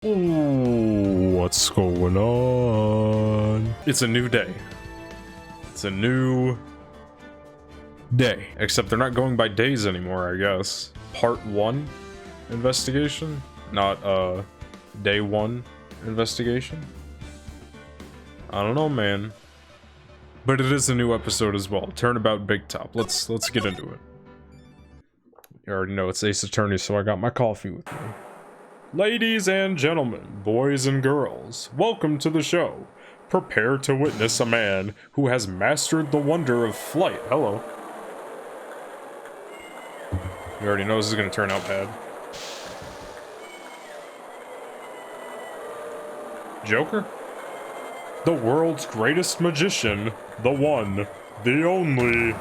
Ooh, what's going on? It's a new day. It's a new day. Except they're not going by days anymore, I guess. Part 1 investigation? Not, day 1 investigation? I don't know, man. But it is a new episode as well. Turnabout Big Top. Let's get into it. You already know it's Ace Attorney, so I got my coffee with me. Ladies and gentlemen, boys and girls, welcome to the show. Prepare to witness a man who has mastered the wonder of flight. Hello. You already know this is going to turn out bad. Joker? The world's greatest magician, the one, the only,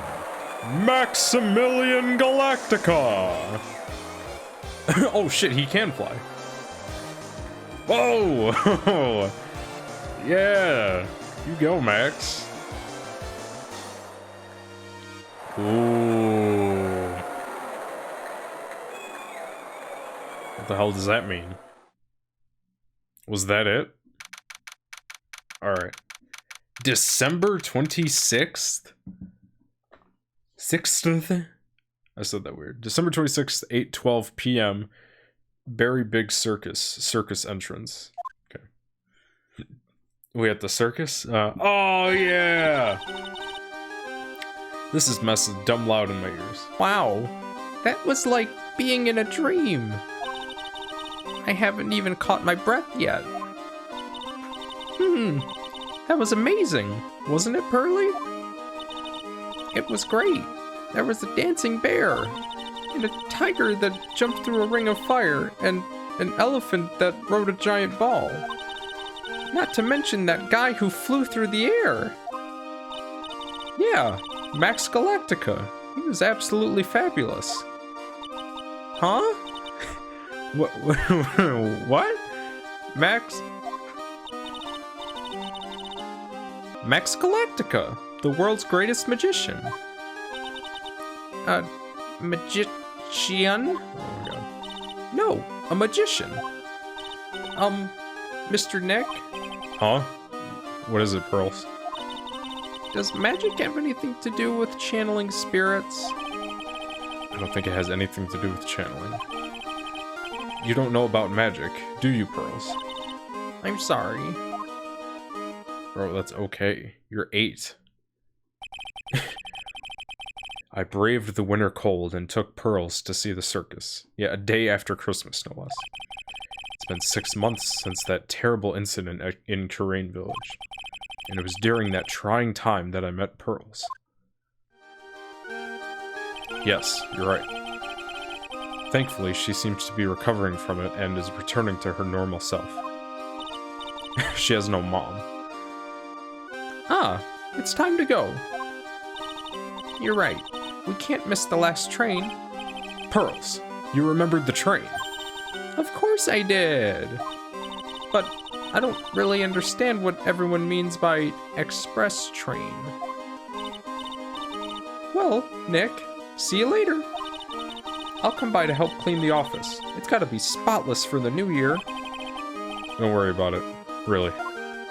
Maximilian Galactica! Oh shit, he can fly. Whoa! Yeah! You go, Max. Ooh. What the hell does that mean? Was that it? Alright. December 26th? 6th? I said that weird. December 26th, 8:12 p.m. Very big circus entrance. Okay. We at the circus? Oh yeah! This is dumb loud in my ears. Wow, that was like being in a dream. I haven't even caught my breath yet. That was amazing, wasn't it, Pearly? It was great. There was a dancing bear, and a tiger that jumped through a ring of fire, and an elephant that rode a giant ball. Not to mention that guy who flew through the air. Yeah, Max Galactica. He was absolutely fabulous. Huh? What? Max Galactica, the world's greatest magician. Magician? Oh my god. No, a magician. Mr. Nick? Huh? What is it, Pearls? Does magic have anything to do with channeling spirits? I don't think it has anything to do with channeling. You don't know about magic, do you, Pearls? I'm sorry. Bro, that's okay. You're 8. I braved the winter cold and took Pearls to see the circus. Yeah, a day after Christmas, no less. It's been 6 months since that terrible incident in Terrain Village. And it was during that trying time that I met Pearls. Yes, you're right. Thankfully, she seems to be recovering from it and is returning to her normal self. She has no mom. Ah, it's time to go. You're right. We can't miss the last train. Pearls, you remembered the train. Of course I did. But I don't really understand what everyone means by express train. Well, Nick, see you later. I'll come by to help clean the office. It's gotta be spotless for the new year. Don't worry about it. Really.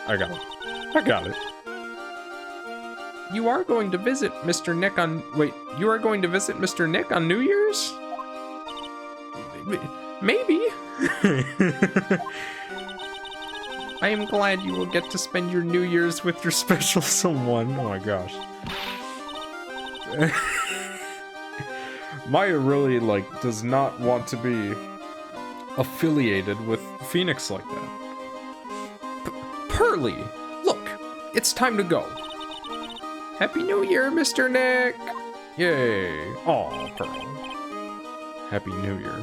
I got it. I got it. You are going to visit Mr. Nick on... Wait, you are going to visit Mr. Nick on New Year's? Maybe. I am glad you will get to spend your New Year's with your special someone. Oh my gosh. Maya really, does not want to be affiliated with Phoenix like that. Pearly, look, it's time to go. Happy New Year, Mr. Nick! Yay! Aw, Pearl. Happy New Year.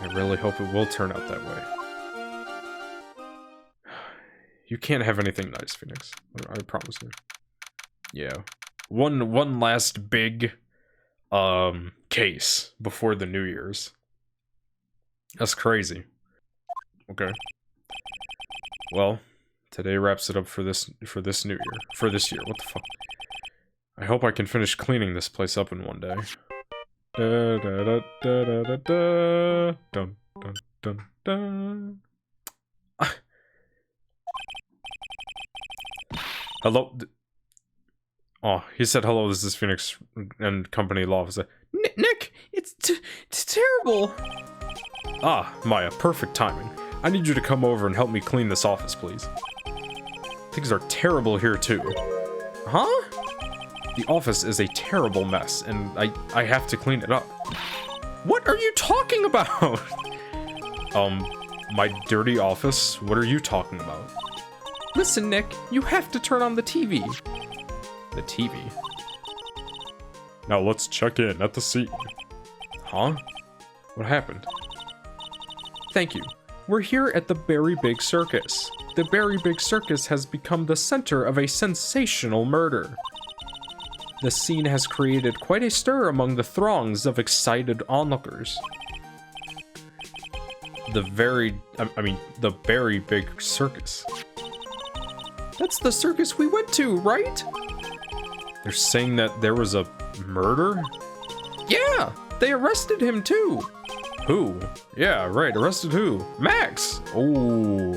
I really hope it will turn out that way. You can't have anything nice, Phoenix. I promise you. Yeah. One last big, case before the New Year's. That's crazy. Okay. Well, today wraps it up for this new year. For this year, what the fuck? I hope I can finish cleaning this place up in one day. Da, da, da, da, da, da, da. Dun, dun. dun, dun. Hello. Oh, he said hello. This is Phoenix and Company Law Officer. Nick, it's terrible. Ah, Maya, perfect timing. I need you to come over and help me clean this office, please. Things are terrible here too. Huh? The office is a terrible mess, and I have to clean it up. What are you talking about? My dirty office? What are you talking about? Listen, Nick, you have to turn on the TV. The TV? Now let's check in at the scene. Huh? What happened? Thank you. We're here at the Berry Big Circus. The Berry Big Circus has become the center of a sensational murder. The scene has created quite a stir among the throngs of excited onlookers. The Berry Big Circus. That's the circus we went to, right? They're saying that there was a murder? Yeah, they arrested him too. Who? Yeah, right, arrested who? Max! Oh.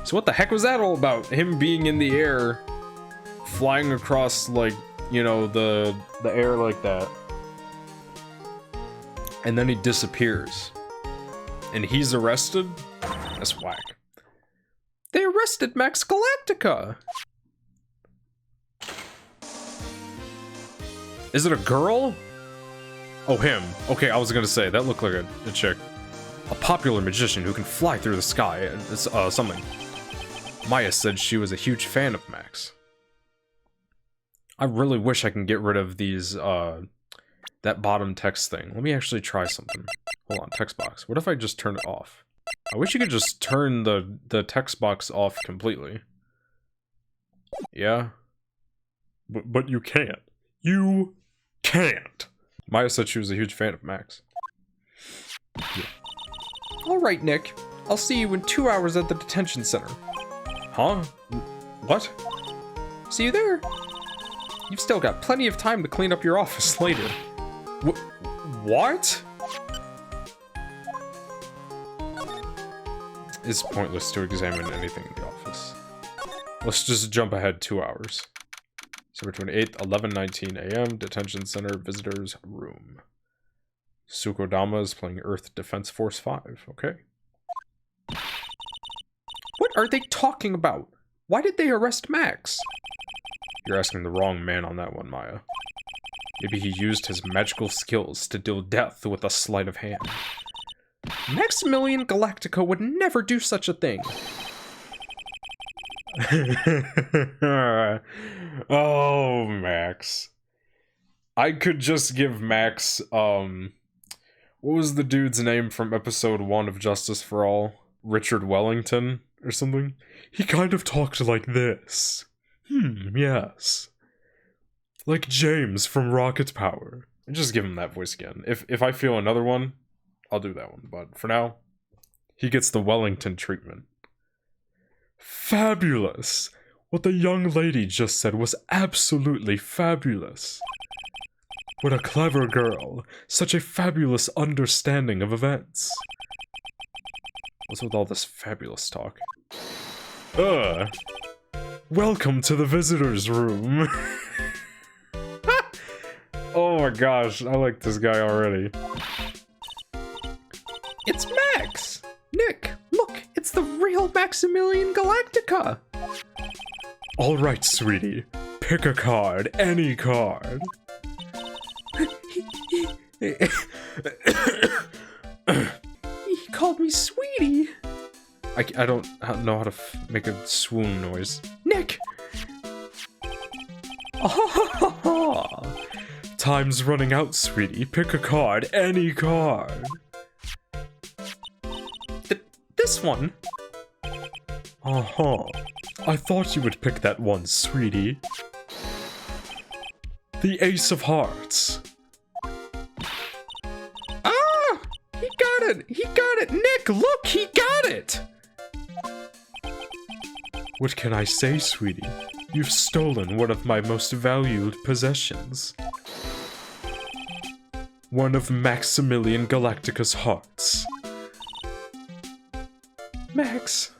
So what the heck was that all about? Him being in the air, flying across, like, you know, the air like that. And then he disappears. And he's arrested? That's whack. They arrested Max Galactica. Is it a girl? Oh, him. Okay, I was gonna say, that looked like a chick. A popular magician who can fly through the sky. It's, something. Maya said she was a huge fan of Max. I really wish I can get rid of these, that bottom text thing. Let me actually try something. Hold on, text box. What if I just turn it off? I wish you could just turn the text box off completely. Yeah? But you can't. You can't! Maya said she was a huge fan of Max. Yeah. Alright, Nick. I'll see you in 2 hours at the detention center. Huh? What? See you there. You've still got plenty of time to clean up your office later. What? It's pointless to examine anything in the office. Let's just jump ahead 2 hours. September 28th, 11:19 a.m. Detention Center Visitors Room. Sukodama is playing Earth Defense Force 5. Okay. What are they talking about? Why did they arrest Max? You're asking the wrong man on that one, Maya. Maybe he used his magical skills to deal death with a sleight of hand. Maximilian Galactica would never do such a thing. Oh, Max. I could just give Max, what was the dude's name from episode 1 of Justice for All? Richard Wellington or something? He kind of talked like this. Yes. Like James from Rocket Power. Just give him that voice again. If I feel another one, I'll do that one. But for now, he gets the Wellington treatment. Fabulous! What the young lady just said was absolutely fabulous. What a clever girl. Such a fabulous understanding of events. What's with all this fabulous talk? Welcome to the visitors room. Oh my gosh, I like this guy already. It's Max! Nick, look, it's the real Maximilian Galactica! Alright, sweetie. Pick a card, any card. He called me sweetie. I don't know how to make a swoon noise. Nick! Time's running out, sweetie. Pick a card, any card. This one? I thought you would pick that one, sweetie. The Ace of Hearts. Ah! He got it! He got it! Nick, look! He got it! What can I say, sweetie? You've stolen one of my most valued possessions. One of Maximilian Galactica's hearts. Max.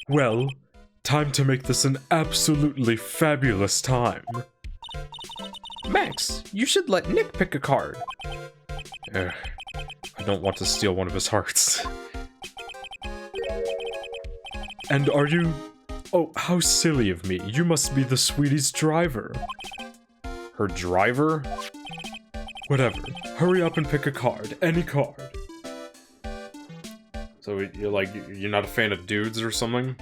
Well, time to make this an absolutely fabulous time. Max, you should let Nick pick a card. I don't want to steal one of his hearts. And are you... Oh, how silly of me. You must be the Sweetie's driver. Her driver? Whatever. Hurry up and pick a card. Any card. So you're not a fan of dudes or something?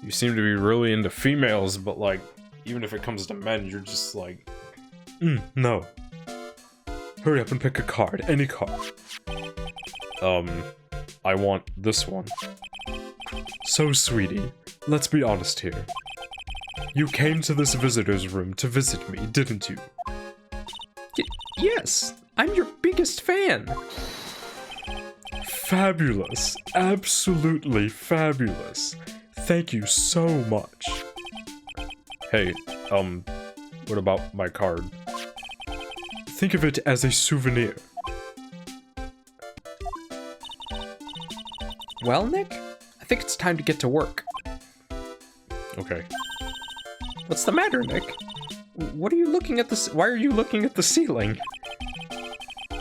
You seem to be really into females, but like, even if it comes to men, you're just like... no. Hurry up and pick a card. Any card. I want this one. So, sweetie, let's be honest here. You came to this visitor's room to visit me, didn't you? Yes, I'm your biggest fan. Fabulous. Absolutely fabulous. Thank you so much. Hey, what about my card? Think of it as a souvenir. Well, Nick, I think it's time to get to work. Okay. What's the matter, Nick? What are you looking at why are you looking at the ceiling?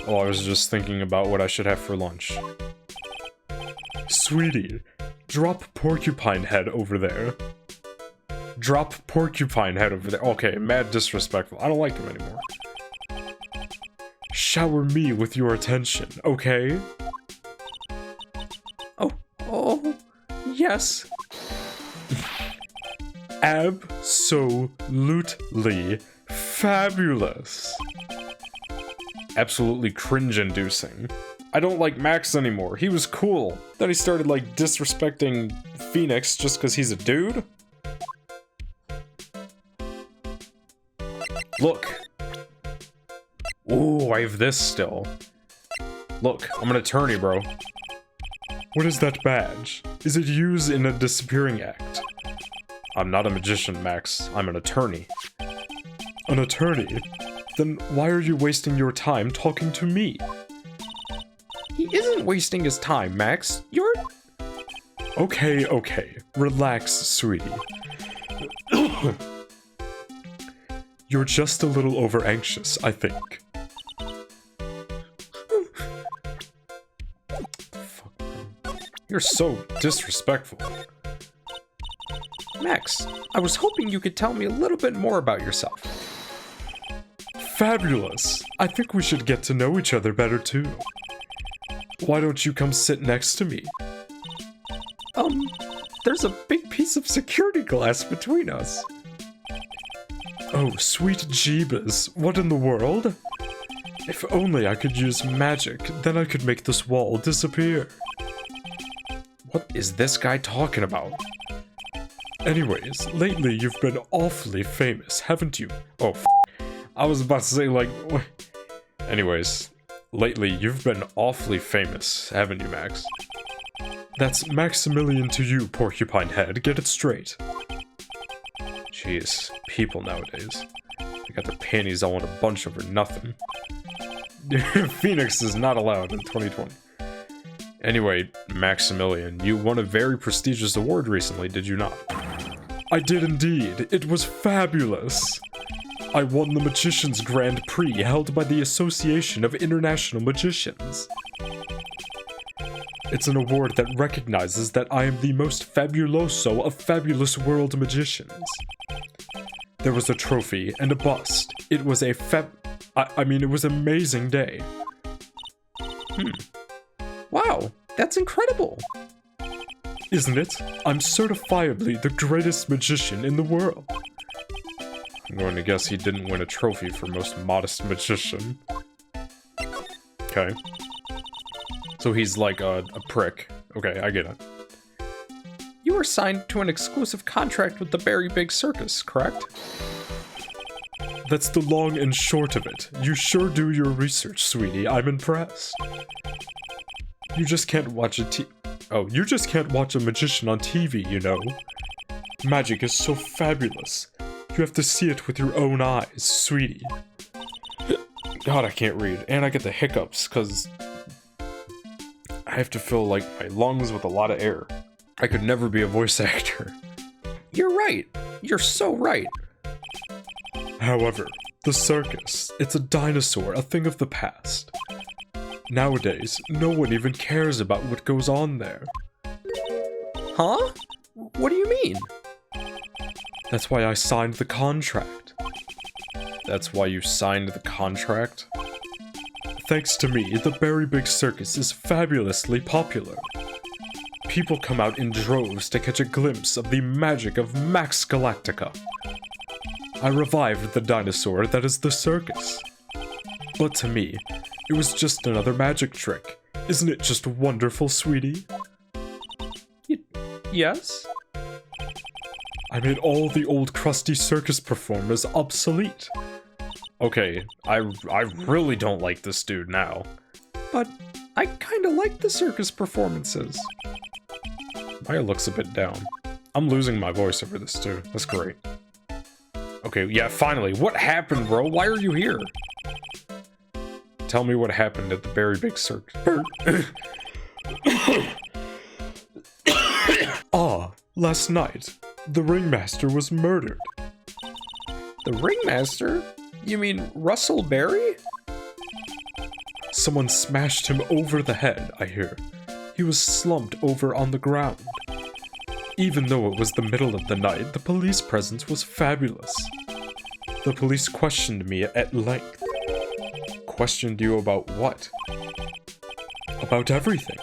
Oh, I was just thinking about what I should have for lunch. Sweetie, drop Porcupine Head over there. Drop Porcupine Head over there. Okay, mad disrespectful. I don't like him anymore. Shower me with your attention, okay? Oh, yes. Absolutely fabulous. Absolutely cringe-inducing. I don't like Max anymore. He was cool. Then he started, like, disrespecting Phoenix just because he's a dude? Look. Ooh, I have this still. Look, I'm an attorney, bro. What is that badge? Is it used in a disappearing act? I'm not a magician, Max. I'm an attorney. An attorney? Then why are you wasting your time talking to me? He isn't wasting his time, Max. You're... Okay. Relax, sweetie. You're just a little over-anxious, I think. Fuck, bro. You're so disrespectful. Max, I was hoping you could tell me a little bit more about yourself. Fabulous! I think we should get to know each other better too. Why don't you come sit next to me? There's a big piece of security glass between us. Oh, sweet Jeebus, what in the world? If only I could use magic, then I could make this wall disappear. What is this guy talking about? Anyways, lately you've been awfully famous, haven't you? Oh, I was about to say, like... Anyways, lately you've been awfully famous, haven't you, Max? That's Maximilian to you, Porcupine Head, get it straight. Jeez, people nowadays. They got their panties all in a bunch over nothing. Phoenix is not allowed in 2020. Anyway, Maximilian, you won a very prestigious award recently, did you not? I did indeed. It was fabulous. I won the Magician's Grand Prix held by the Association of International Magicians. It's an award that recognizes that I am the most fabuloso of fabulous world magicians. There was a trophy and a bust. It was a it was an amazing day. Wow, that's incredible. Isn't it? I'm certifiably the greatest magician in the world. I'm going to guess he didn't win a trophy for most modest magician. Okay. So he's like a prick. Okay, I get it. You were signed to an exclusive contract with the Very Big Circus, correct? That's the long and short of it. You sure do your research, sweetie. I'm impressed. You just can't watch you just can't watch a magician on TV, you know. Magic is so fabulous. You have to see it with your own eyes, sweetie. God, I can't read. And I get the hiccups, because I have to fill, like, my lungs with a lot of air. I could never be a voice actor. You're right. You're so right. However, the circus, it's a dinosaur, a thing of the past. Nowadays, no one even cares about what goes on there. Huh? What do you mean? That's why I signed the contract. That's why you signed the contract? Thanks to me, the Berry Big Circus is fabulously popular. People come out in droves to catch a glimpse of the magic of Max Galactica. I revived the dinosaur that is the circus. But to me, it was just another magic trick. Isn't it just wonderful, sweetie? Yes? I made all the old crusty circus performers obsolete. Okay, I really don't like this dude now. But I kinda like the circus performances. Maya looks a bit down. I'm losing my voice over this too. That's great. Okay, yeah, finally. What happened, bro? Why are you here? Tell me what happened at the Berry Big Circus. Last night, the ringmaster was murdered. The ringmaster? You mean Russell Berry? Someone smashed him over the head, I hear. He was slumped over on the ground. Even though it was the middle of the night, the police presence was fabulous. The police questioned me at length. Questioned you about what? About everything.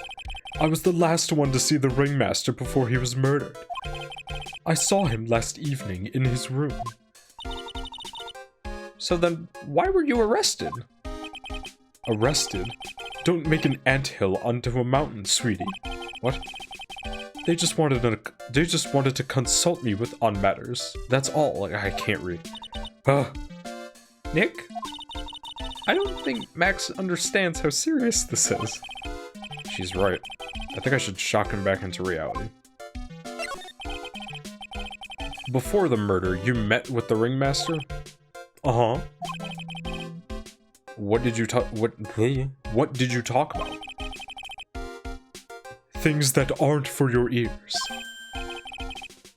I was the last one to see the ringmaster before he was murdered. I saw him last evening in his room. So then, why were you arrested? Arrested? Don't make an anthill onto a mountain, sweetie. What? They just wanted to consult me on matters. That's all. Like, I can't read. Nick? I don't think Max understands how serious this is. She's right. I think I should shock him back into reality. Before the murder, you met with the ringmaster? Uh-huh. What did you talk about? Things that aren't for your ears.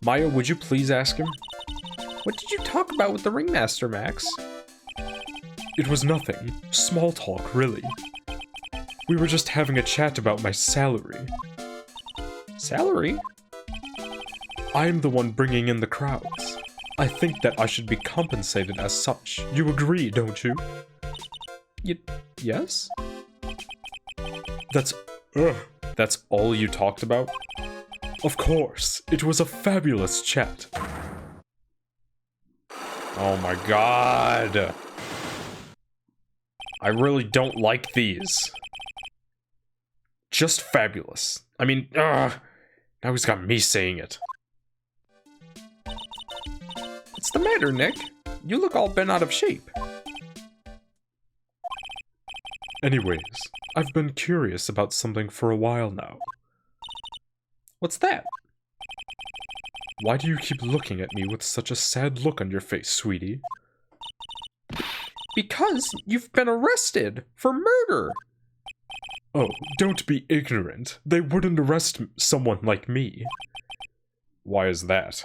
Maya, would you please ask him? What did you talk about with the ringmaster, Max? It was nothing. Small talk, really. We were just having a chat about my salary. Salary? I am the one bringing in the crowds. I think that I should be compensated as such. You agree, don't you? Yes? That's all you talked about? Of course. It was a fabulous chat. Oh my god. I really don't like these. Just fabulous. I mean, now he's got me saying it. What's the matter, Nick? You look all bent out of shape. Anyways, I've been curious about something for a while now. What's that? Why do you keep looking at me with such a sad look on your face, sweetie? Because you've been arrested for murder. Oh, don't be ignorant. They wouldn't arrest someone like me. Why is that?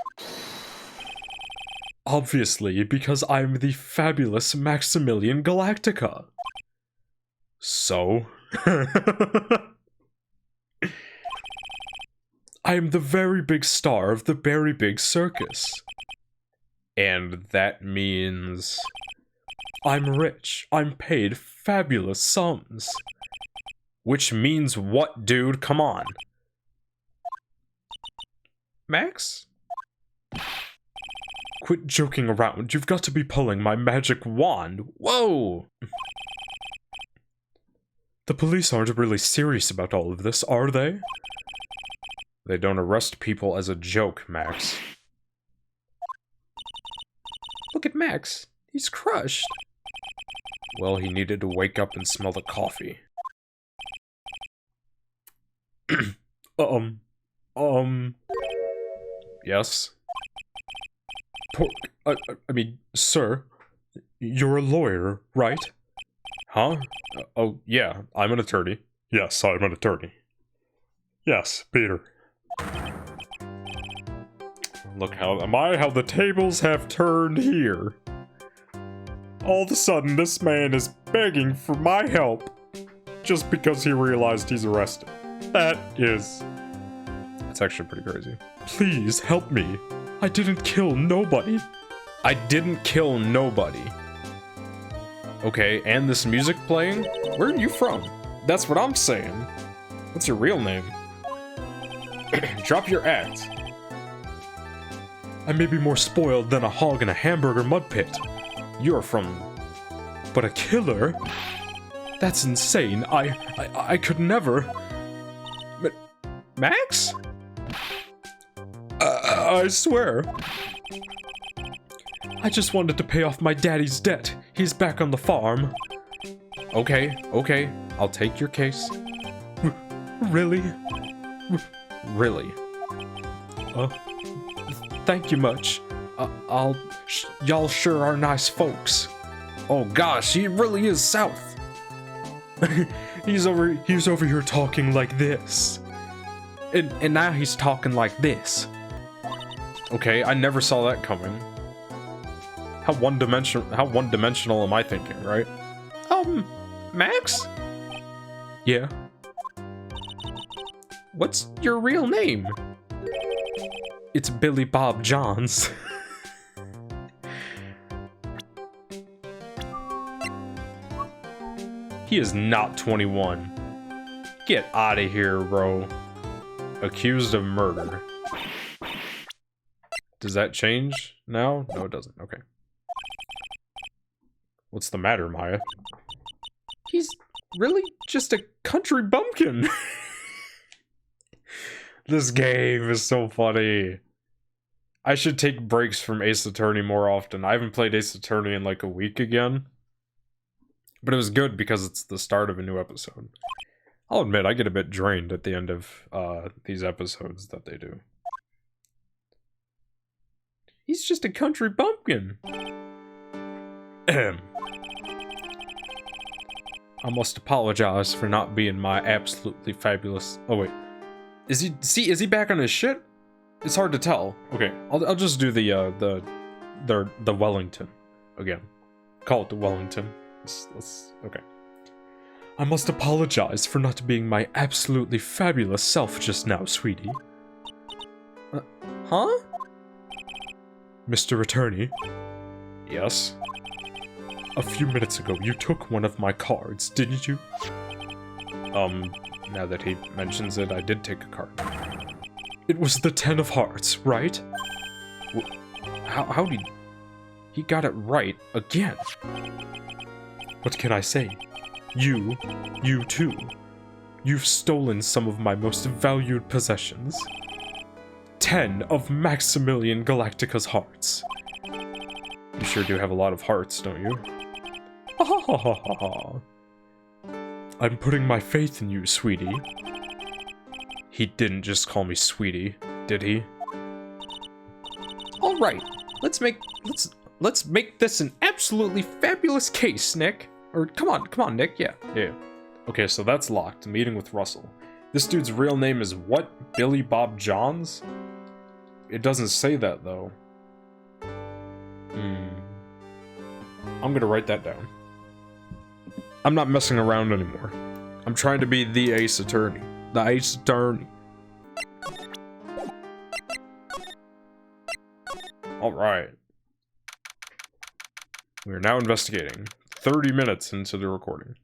Obviously, because I'm the fabulous Maximilian Galactica. So? I am the very big star of the Berry Big Circus. And that means... I'm rich. I'm paid fabulous sums. Which means what, dude? Come on. Max? Quit joking around. You've got to be pulling my magic wand. Whoa! The police aren't really serious about all of this, are they? They don't arrest people as a joke, Max. Look at Max. He's crushed. Well, he needed to wake up and smell the coffee. Yes? I mean, sir, you're a lawyer, right? Huh? Oh, yeah, I'm an attorney. Yes, I'm an attorney. Yes, Peter. Look how the tables have turned here. All of a sudden, this man is begging for my help just because he realized he's arrested. That's actually pretty crazy. Please help me. I didn't kill nobody. I didn't kill nobody. Okay, and this music playing? Where are you from? That's what I'm saying. What's your real name? Drop your act. I may be more spoiled than a hog in a hamburger mud pit. You're from... But a killer? That's insane. I could never... Max? I swear. I just wanted to pay off my daddy's debt. He's back on the farm. Okay, I'll take your case. Really? Really? Thank you much. Y'all sure are nice folks. Oh gosh, he really is south. he's over here talking like this. And now he's talking like this. Okay, I never saw that coming. How one-dimensional am I thinking, right? Max? Yeah. What's your real name? It's Billy Bob Johns. He is not 21. Get out of here, bro. Accused of murder. Does that change now? No, it doesn't. Okay. What's the matter, Maya? He's really just a country bumpkin. This game is so funny. I should take breaks from Ace Attorney more often. I haven't played Ace Attorney in like a week again. But it was good because it's the start of a new episode. I'll admit, I get a bit drained at the end of these episodes that they do. He's just a country bumpkin. I must apologize for not being my absolutely fabulous... Oh, wait. Is he back on his shit? It's hard to tell. Okay, I'll just do the Wellington again. Call it the Wellington. Okay. I must apologize for not being my absolutely fabulous self just now, sweetie. Huh? Mr. Attorney? Yes? A few minutes ago, you took one of my cards, didn't you? Now that he mentions it, I did take a card. It was the 10 of hearts, right? How did... He got it right again. What can I say? You too. You've stolen some of my most valued possessions. 10 of Maximilian Galactica's hearts. You sure do have a lot of hearts, don't you? I'm putting my faith in you, sweetie. He didn't just call me sweetie, did he? All right, let's make this an absolutely fabulous case, Nick. Or come on, Nick. Yeah. Okay, so that's locked. Meeting with Russell. This dude's real name is what? Billy Bob Johns? It doesn't say that though. I'm gonna write that down. I'm not messing around anymore. I'm trying to be the Ace Attorney. The Ace Attorney. Alright. We are now investigating. 30 minutes into the recording.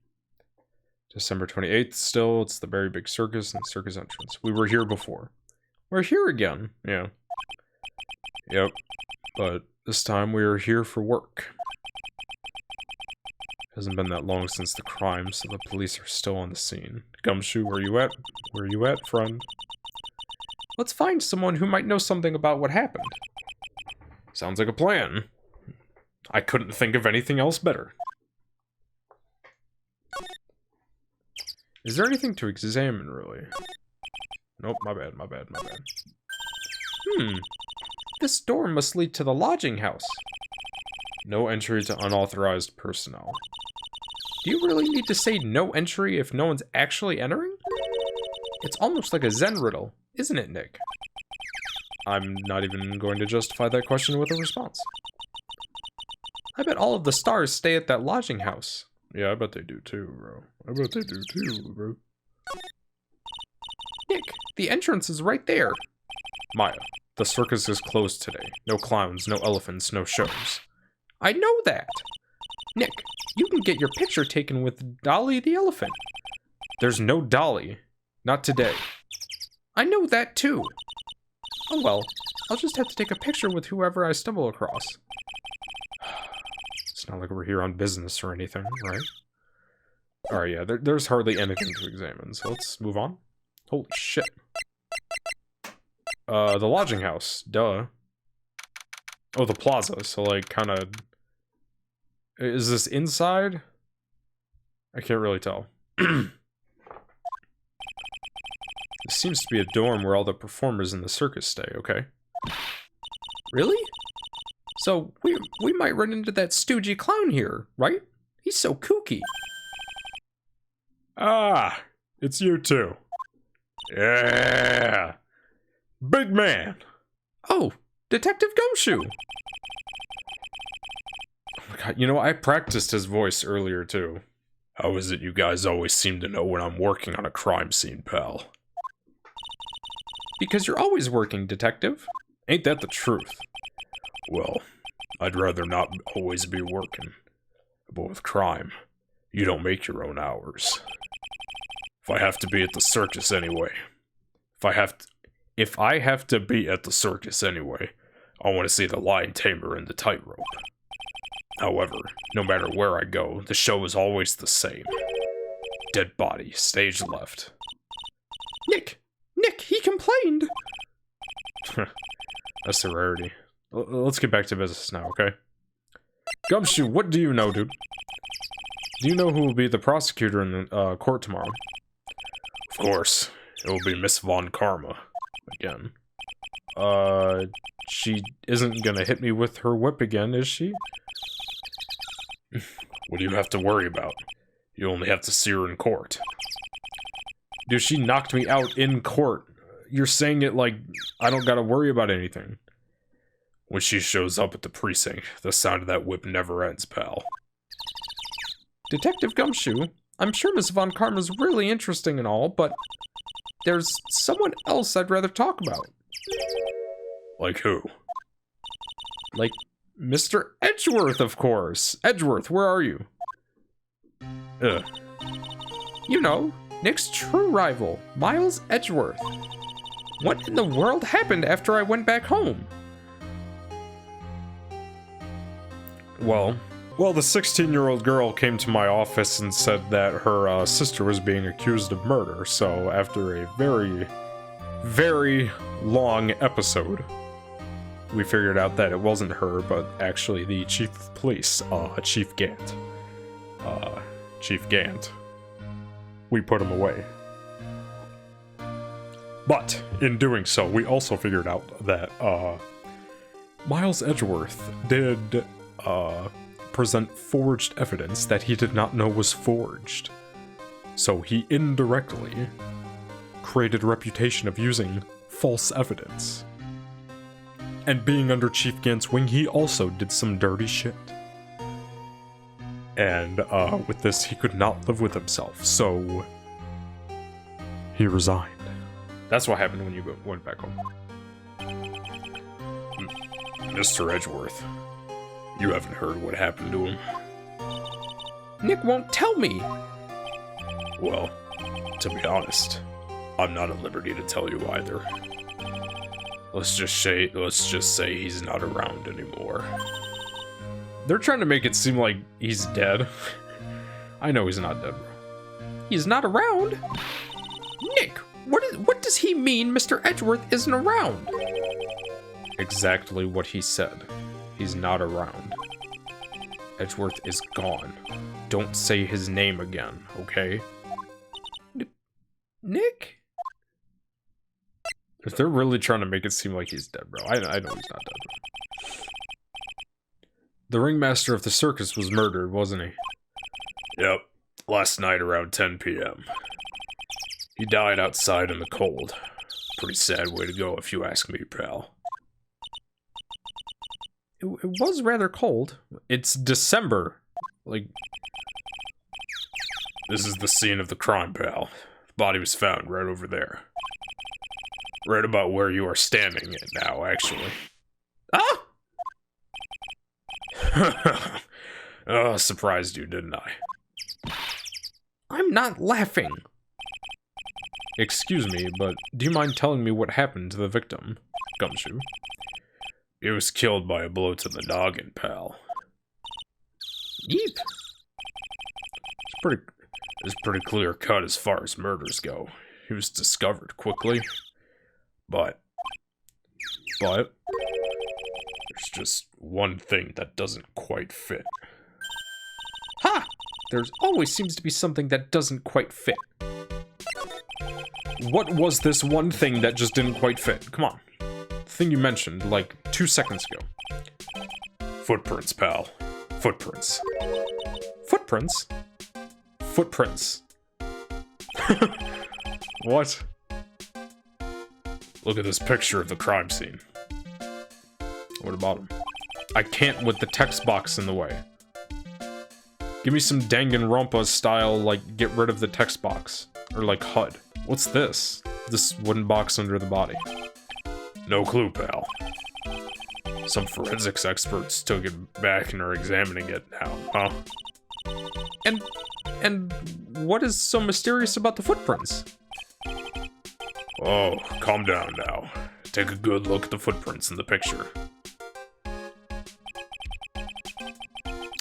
December 28th still. It's the very big circus and circus entrance. We were here before. We're here again. Yeah. Yep. But this time we are here for work. Hasn't been that long since the crime, so the police are still on the scene. Gumshoe, where you at? Where you at, friend? Let's find someone who might know something about what happened. Sounds like a plan. I couldn't think of anything else better. Is there anything to examine, really? Nope, my bad. This door must lead to the lodging house. No entry to unauthorized personnel. Do you really need to say no entry if no one's actually entering? It's almost like a Zen riddle, isn't it, Nick? I'm not even going to justify that question with a response. I bet all of the stars stay at that lodging house. Yeah, I bet they do too, bro. I bet they do too, bro. Nick, the entrance is right there. Maya, the circus is closed today. No clowns, no elephants, no shows. I know that. Nick, you can get your picture taken with Dolly the elephant. There's no Dolly. Not today. I know that too. Oh well, I'll just have to take a picture with whoever I stumble across. It's not like we're here on business or anything, right? Alright, yeah, there's hardly anything to examine, so let's move on. Holy shit. The lodging house, duh. Oh, the plaza, so like, kinda... Is this inside? I can't really tell. This seems to be a dorm where all the performers in the circus stay, okay? Really? So, we might run into that stoogey clown here, right? He's so kooky. Ah, it's you two. Yeah. Big man. Oh, Detective Gumshoe. Oh my god, you know, I practiced his voice earlier too. How is it you guys always seem to know when I'm working on a crime scene, pal? Because you're always working, Detective. Ain't that the truth? Well, I'd rather not always be working. But with crime, you don't make your own hours. If I have to be at the circus anyway. If I have to be at the circus anyway, I want to see the lion tamer and the tightrope. However, no matter where I go, the show is always the same. Dead body, stage left. Nick, he complained! That's a rarity. Let's get back to business now, okay? Gumshoe, what do you know, dude? Do you know who will be the prosecutor in the court tomorrow? Of course. It will be Miss Von Karma. Again. She isn't gonna hit me with her whip again, is she? What do you have to worry about? You only have to see her in court. Dude, she knocked me out in court. You're saying it like I don't gotta worry about anything. When she shows up at the precinct, the sound of that whip never ends, pal. Detective Gumshoe, I'm sure Miss Von Karma's really interesting and all, but there's someone else I'd rather talk about. Like who? Like Mr. Edgeworth, of course. Edgeworth, where are you? You know, Nick's true rival, Miles Edgeworth. What in the world happened after I went back home? Well, the 16-year-old girl came to my office and said that her sister was being accused of murder, so after a very, very long episode, we figured out that it wasn't her, but actually the chief of police, Chief Gant. Chief Gant. We put him away. But, in doing so, we also figured out that, Miles Edgeworth did, present forged evidence that he did not know was forged. So he indirectly created a reputation of using false evidence. And being under Chief Gant's wing, he also did some dirty shit. And, with this, he could not live with himself, so he resigned. That's what happened when you went back home. Mr. Edgeworth, you haven't heard what happened to him. Nick won't tell me! Well, to be honest, I'm not at liberty to tell you either. Let's just say he's not around anymore. They're trying to make it seem like he's dead. I know he's not dead, bro. He's not around? Nick, what does he mean Mr. Edgeworth isn't around? Exactly what he said. He's not around. Edgeworth is gone. Don't say his name again, okay? Nick? If they're really trying to make it seem like he's dead, bro. I know he's not dead, bro. The ringmaster of the circus was murdered, wasn't he? Yep. Last night around 10 p.m. He died outside in the cold. Pretty sad way to go if you ask me, pal. It was rather cold. It's December. Like... This is the scene of the crime, pal. The body was found right over there. Right about where you are standing now, actually. Ah! Oh, surprised you, didn't I? I'm not laughing. Excuse me, but do you mind telling me what happened to the victim, Gumshoe? He was killed by a blow to the noggin, pal. Yeep. It's pretty clear cut as far as murders go. He was discovered quickly. But there's just one thing that doesn't quite fit. Ha! There's always seems to be something that doesn't quite fit. What was this one thing that just didn't quite fit? Come on. The thing you mentioned, like, 2 seconds ago. Footprints, pal. Footprints. Footprints? Footprints. What? Look at this picture of the crime scene. What about him? I can't with the text box in the way. Give me some Danganronpa style, like, get rid of the text box. Or, like, HUD. What's this? This wooden box under the body. No clue, pal. Some forensics experts took it back and are examining it now, huh? And what is so mysterious about the footprints? Oh, calm down now. Take a good look at the footprints in the picture.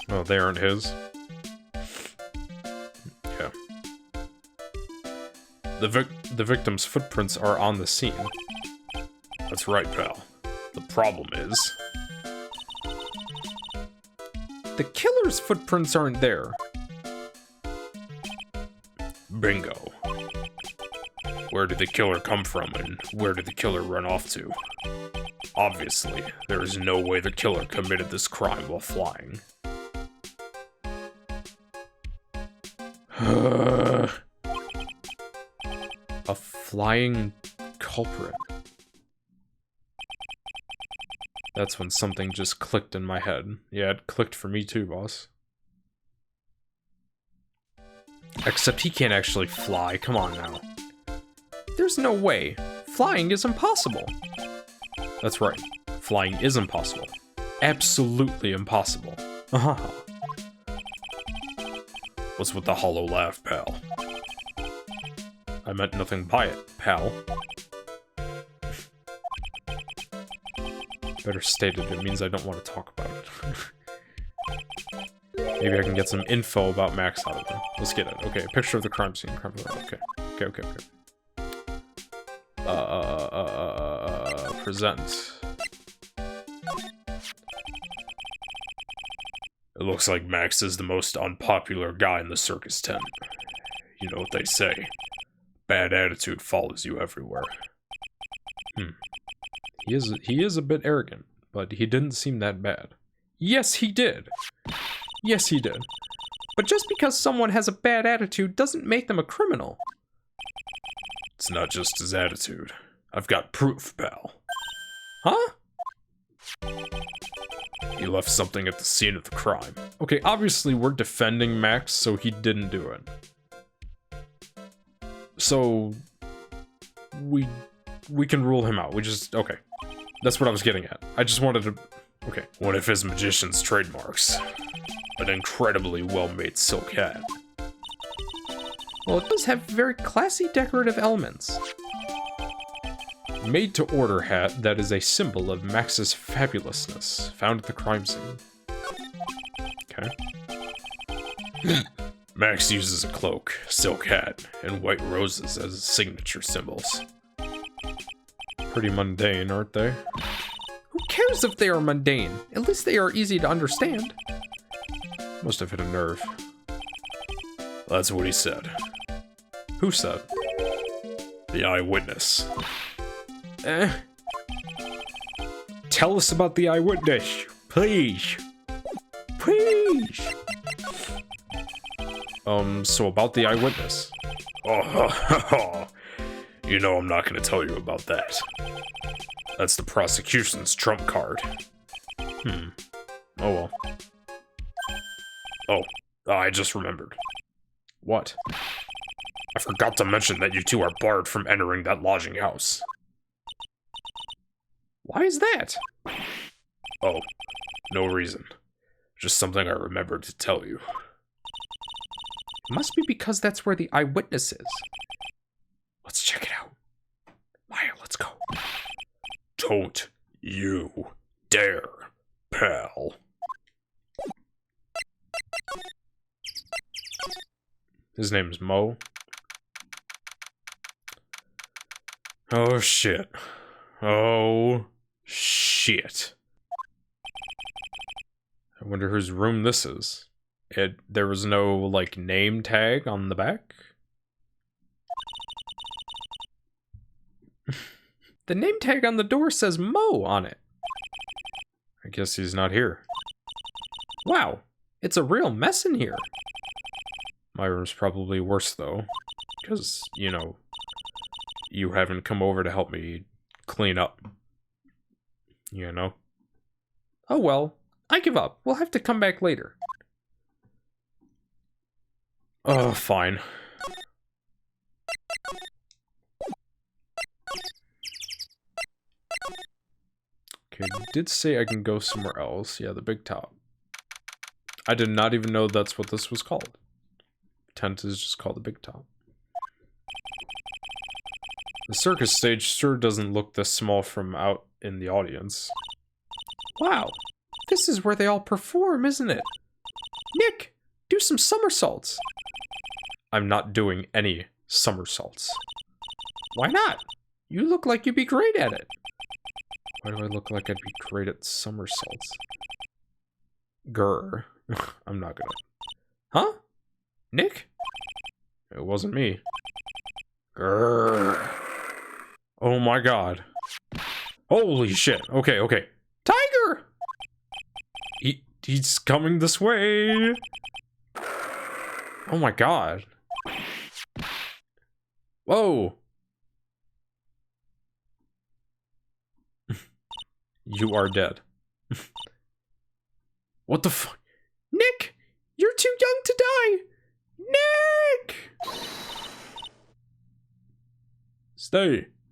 Oh, they aren't his? Yeah. The victim's footprints are on the scene. That's right, pal. The problem is... the killer's footprints aren't there. Bingo. Where did the killer come from, and where did the killer run off to? Obviously, there is no way the killer committed this crime while flying. A flying culprit. That's when something just clicked in my head. Yeah, it clicked for me too, boss. Except he can't actually fly, come on now. There's no way. Flying is impossible. That's right. Flying is impossible. Absolutely impossible. What's with the hollow laugh, pal? I meant nothing by it, pal. Better stated, it means I don't want to talk about it. Maybe I can get some info about Max out of him. Let's get it. Okay, picture of the crime scene. Okay. Present. It looks like Max is the most unpopular guy in the circus tent. You know what they say. Bad attitude follows you everywhere. He is a bit arrogant, but he didn't seem that bad. Yes, he did. Yes, he did. But just because someone has a bad attitude doesn't make them a criminal. It's not just his attitude. I've got proof, pal. Huh? He left something at the scene of the crime. Okay, obviously we're defending Max, so he didn't do it. So... We can rule him out. Okay. That's what I was getting at. I just wanted to... Okay. One of his magician's trademarks. An incredibly well-made silk hat. Well, it does have very classy decorative elements. Made-to-order hat that is a symbol of Max's fabulousness, found at the crime scene. Okay. Max uses a cloak, silk hat, and white roses as his signature symbols. Pretty mundane, aren't they? Who cares if they are mundane? At least they are easy to understand. Must have hit a nerve. That's what he said. Who said? The eyewitness. Tell us about the eyewitness, please. Please. So about the eyewitness. Oh, you know I'm not going to tell you about that. That's the prosecution's trump card. Oh well. Oh, I just remembered. What? I forgot to mention that you two are barred from entering that lodging house. Why is that? Oh, no reason. Just something I remembered to tell you. It must be because that's where the eyewitness is. Let's check it out. Maya, let's go. Don't you dare, pal. His name's Mo. Oh, shit. Oh, shit. I wonder whose room this is. There was no, like, name tag on the back? The name tag on the door says Mo on it. I guess he's not here. Wow, it's a real mess in here. My room's probably worse, though. Because, you know, you haven't come over to help me clean up. You know? Oh well, I give up. We'll have to come back later. Oh, fine. Okay, it did say I can go somewhere else. Yeah, the big top. I did not even know that's what this was called. Tent is just called the big top. The circus stage sure doesn't look this small from out in the audience. Wow, this is where they all perform, isn't it? Nick, do some somersaults. I'm not doing any somersaults. Why not? You look like you'd be great at it. Why do I look like I'd be great at somersaults? Grr. I'm not gonna. Huh? Nick? It wasn't me. Grr. Oh my god. Holy shit. Okay, okay. Tiger! He's coming this way. Oh my god. Whoa. You are dead. What the fuck? Nick! You're too young to die! Nick!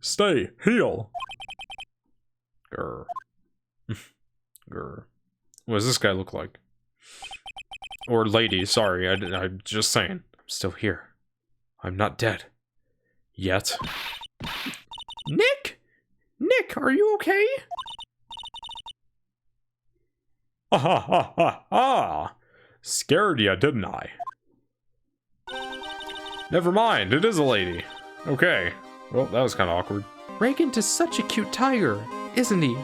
Stay, heal. Grr. Grr. What does this guy look like? Or lady, sorry, I'm just saying. I'm still here. I'm not dead. Yet. Nick! Nick, are you okay? Ha ha ha ha ha! Scared ya, didn't I? Never mind, it is a lady. Okay. Well, that was kind of awkward. Reagan is such a cute tiger, isn't he?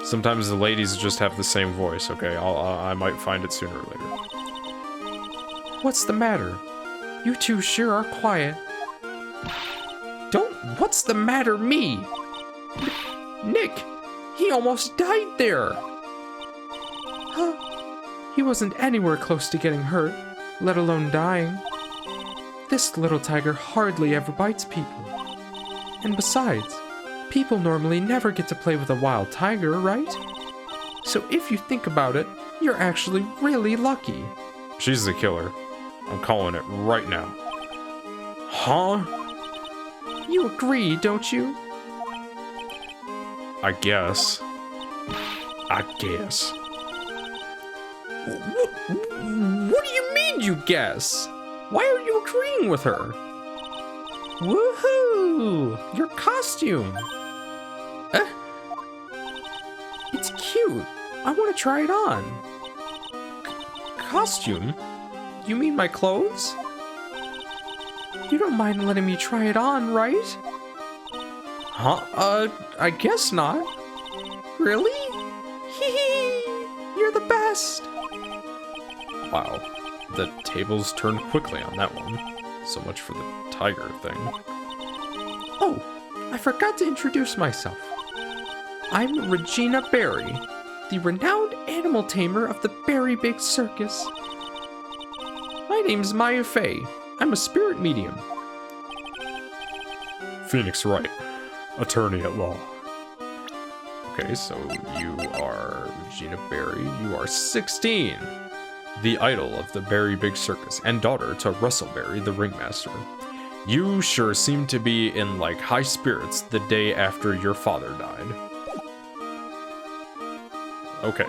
Sometimes the ladies just have the same voice, okay? I might find it sooner or later. What's the matter? You two sure are quiet. Don't... What's the matter, me? Nick! He almost died there! Huh? He wasn't anywhere close to getting hurt, let alone dying. This little tiger hardly ever bites people. And besides, people normally never get to play with a wild tiger, right? So if you think about it, you're actually really lucky. She's the killer. I'm calling it right now. Huh? You agree, don't you? I guess. What do you mean, you guess? Why are you agreeing with her? Woohoo! Your costume! It's cute. I want to try it on. Costume? You mean my clothes? You don't mind letting me try it on, right? Huh? I guess not. Really? Hee hee! You're the best! Wow. The tables turned quickly on that one. So much for the tiger thing. Oh, I forgot to introduce myself. I'm Regina Berry, the renowned animal tamer of the Berry Big Circus. My My name's Maya Fey. I'm a spirit medium. Phoenix Wright, attorney at law. Okay, so you are Regina Berry. You are 16. The idol of the Berry Big Circus and daughter to Russell Berry, the ringmaster. You sure seem to be in like high spirits the day after your father died. Okay.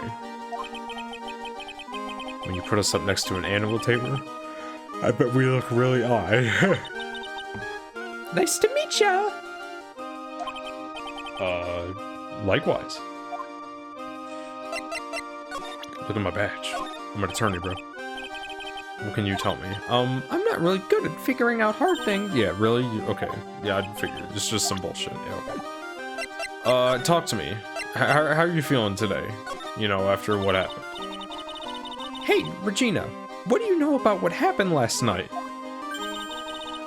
When you put us up next to an animal tamer, I bet we look really odd. Nice to meet ya! Likewise. Look at my badge. I'm an attorney, bro. What can you tell me? I'm not really good at figuring out hard things. Yeah, really? Okay. Yeah, I'd figure. It's just some bullshit. Yeah, okay. Talk to me. How are you feeling today? You know, after what happened? Hey, Regina, what do you know about what happened last night?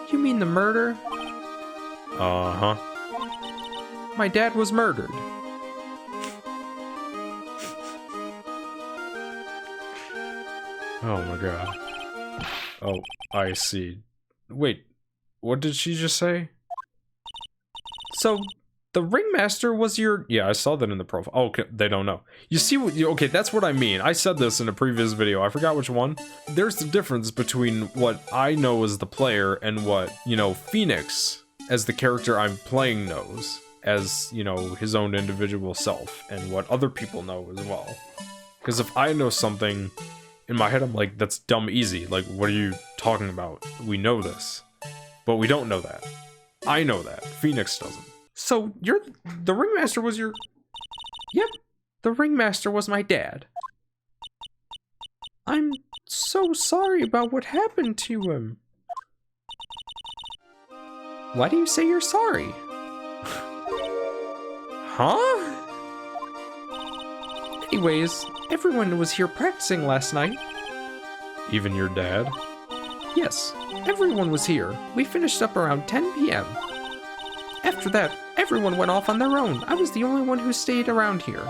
You mean the murder? Uh-huh. My dad was murdered. Oh my god. Oh, I see. Wait, what did she just say? So, the ringmaster was your... Yeah, I saw that in the profile. Oh, okay, they don't know. You see what... Okay, that's what I mean. I said this in a previous video. I forgot which one. There's the difference between what I know as the player and what, you know, Phoenix, as the character I'm playing, knows. As, you know, his own individual self. And what other people know as well. Because if I know something... In my head, I'm like, that's dumb easy. Like, what are you talking about? We know this. But we don't know that. I know that. Phoenix doesn't. So, the ringmaster was your... Yep, the ringmaster was my dad. I'm so sorry about what happened to him. Why do you say you're sorry? Huh? Anyways, everyone was here practicing last night. Even your dad? Yes, everyone was here. We finished up around 10 p.m. After that, everyone went off on their own. I was the only one who stayed around here.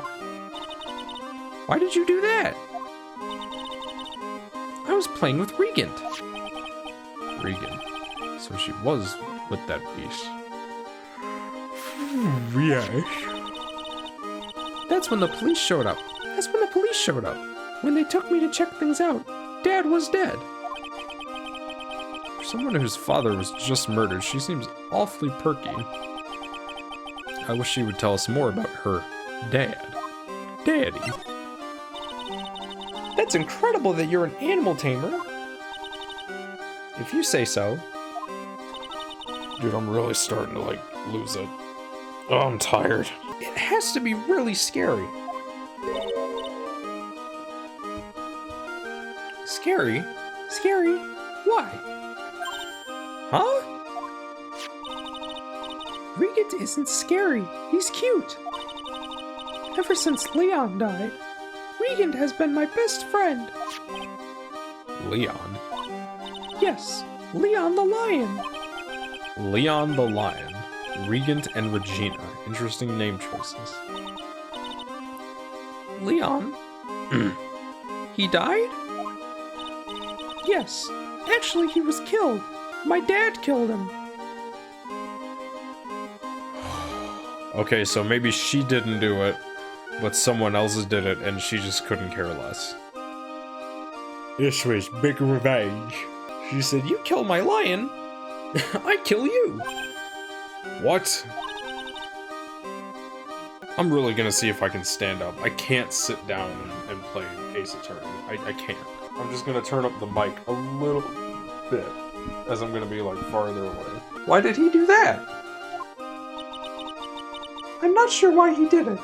Why did you do that? I was playing with Regent. Regent. So she was with that beast. Yes. That's when the police showed up. When they took me to check things out, Dad was dead. For someone whose father was just murdered, she seems awfully perky. I wish she would tell us more about her dad. Daddy. That's incredible that you're an animal tamer. If you say so. Dude, I'm really starting to, like, lose it. Oh, I'm tired. It has to be really scary. Scary? Scary? Why? Huh? Regent isn't scary. He's cute. Ever since Leon died, Regent has been my best friend. Leon? Yes, Leon the lion. Leon the lion. Regent and Regina. Interesting name choices. Leon? He died? Yes. Actually, he was killed. My dad killed him. Okay, so maybe she didn't do it, but someone else did it, and she just couldn't care less. This was big revenge. She said, "You kill my lion, I kill you." What? I'm really gonna see if I can stand up. I can't sit down and play Ace Attorney. I can't. I'm just gonna turn up the mic a little bit, as I'm gonna be, like, farther away. Why did he do that? I'm not sure why he did it.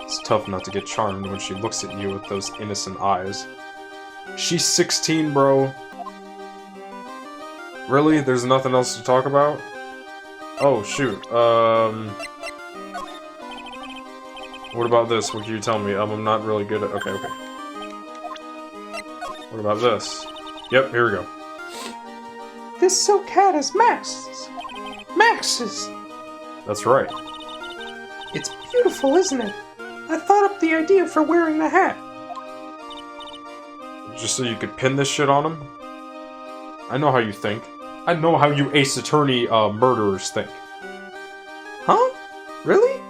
It's tough not to get charmed when she looks at you with those innocent eyes. She's 16, bro. Really? There's nothing else to talk about? Oh, shoot. What about this? What can you tell me? I'm not really good at... Okay. What about this? Yep, here we go. This silk hat is Max's. Max's! That's right. It's beautiful, isn't it? I thought up the idea for wearing the hat. Just so you could pin this shit on him? I know how you think. I know how you Ace Attorney murderers think. Huh? Really?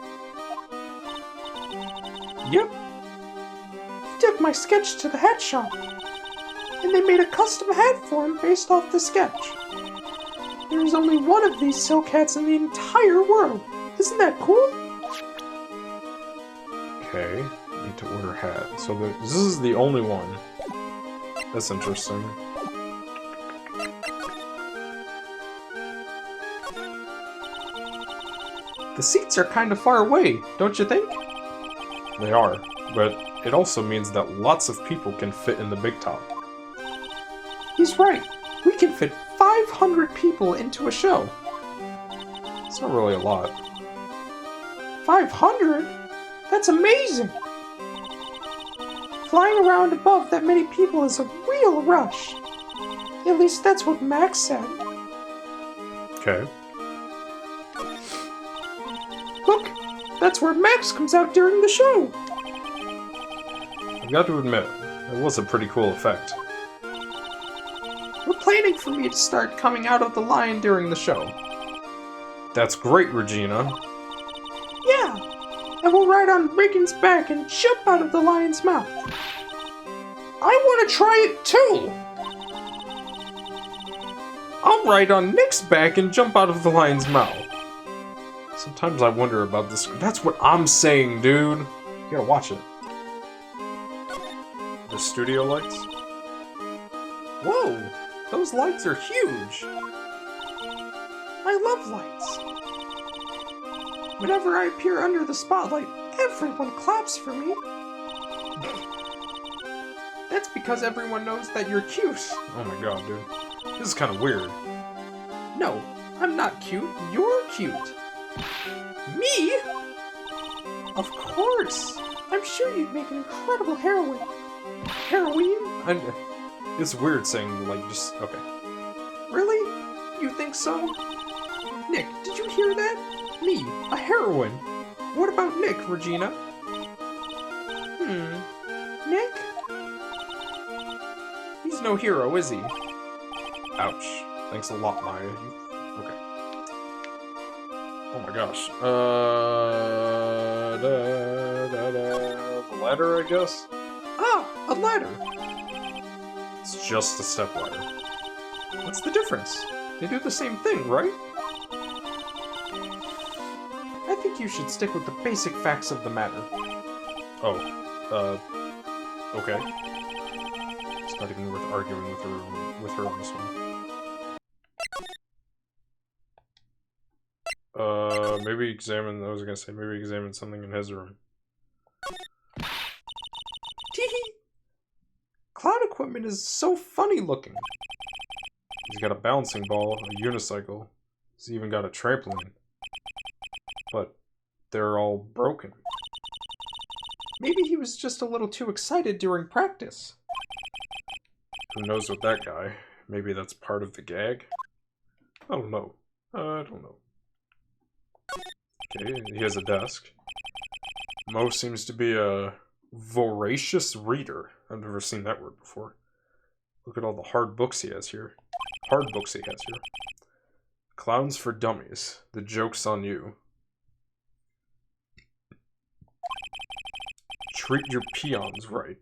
Yep. He took my sketch to the hat shop, and they made a custom hat for him based off the sketch. There's only one of these silk hats in the entire world. Isn't that cool? Okay, need to order hat. So this is the only one. That's interesting. The seats are kind of far away, don't you think? They are, but it also means that lots of people can fit in the big top. He's right. We can fit 500 people into a show. It's not really a lot. 500? That's amazing! Flying around above that many people is a real rush. At least that's what Max said. Okay. Look, that's where Max comes out during the show. I've got to admit, it was a pretty cool effect. We're planning for me to start coming out of the line during the show. That's great, Regina. Yeah, and we'll ride on Regan's back and jump out of the lion's mouth. I want to try it too! I'll ride on Nick's back and jump out of the lion's mouth. Sometimes I wonder about this. That's what I'm saying, dude. You gotta watch it. The studio lights? Whoa! Those lights are huge! I love lights. Whenever I appear under the spotlight, everyone claps for me. That's because everyone knows that you're cute. Oh my god, dude. This is kind of weird. No, I'm not cute. You're cute. Me? Of course. I'm sure you'd make an incredible heroine. Heroine? It's weird saying, like, just... Okay. Really? You think so? Nick, did you hear that? Me, a heroine. What about Nick, Regina? Nick? He's no hero, is he? Ouch. Thanks a lot, Maya. Okay. Oh my gosh. The ladder, I guess? Ah, a ladder. It's just a step ladder. What's the difference? They do the same thing, right? I think you should stick with the basic facts of the matter. Oh, okay. It's not even worth arguing with her on this one. Maybe examine, I was gonna say, maybe examine something in his room. Teehee! Cloud equipment is so funny looking. He's got a bouncing ball, a unicycle. He's even got a trampoline. But they're all broken. Maybe he was just a little too excited during practice. Who knows with that guy? Maybe that's part of the gag? I don't know. I don't know. Okay, he has a desk. Mo seems to be a voracious reader. I've never seen that word before. Look at all the hard books he has here. Hard books he has here. Clowns for Dummies. The joke's on you. Treat your peons right.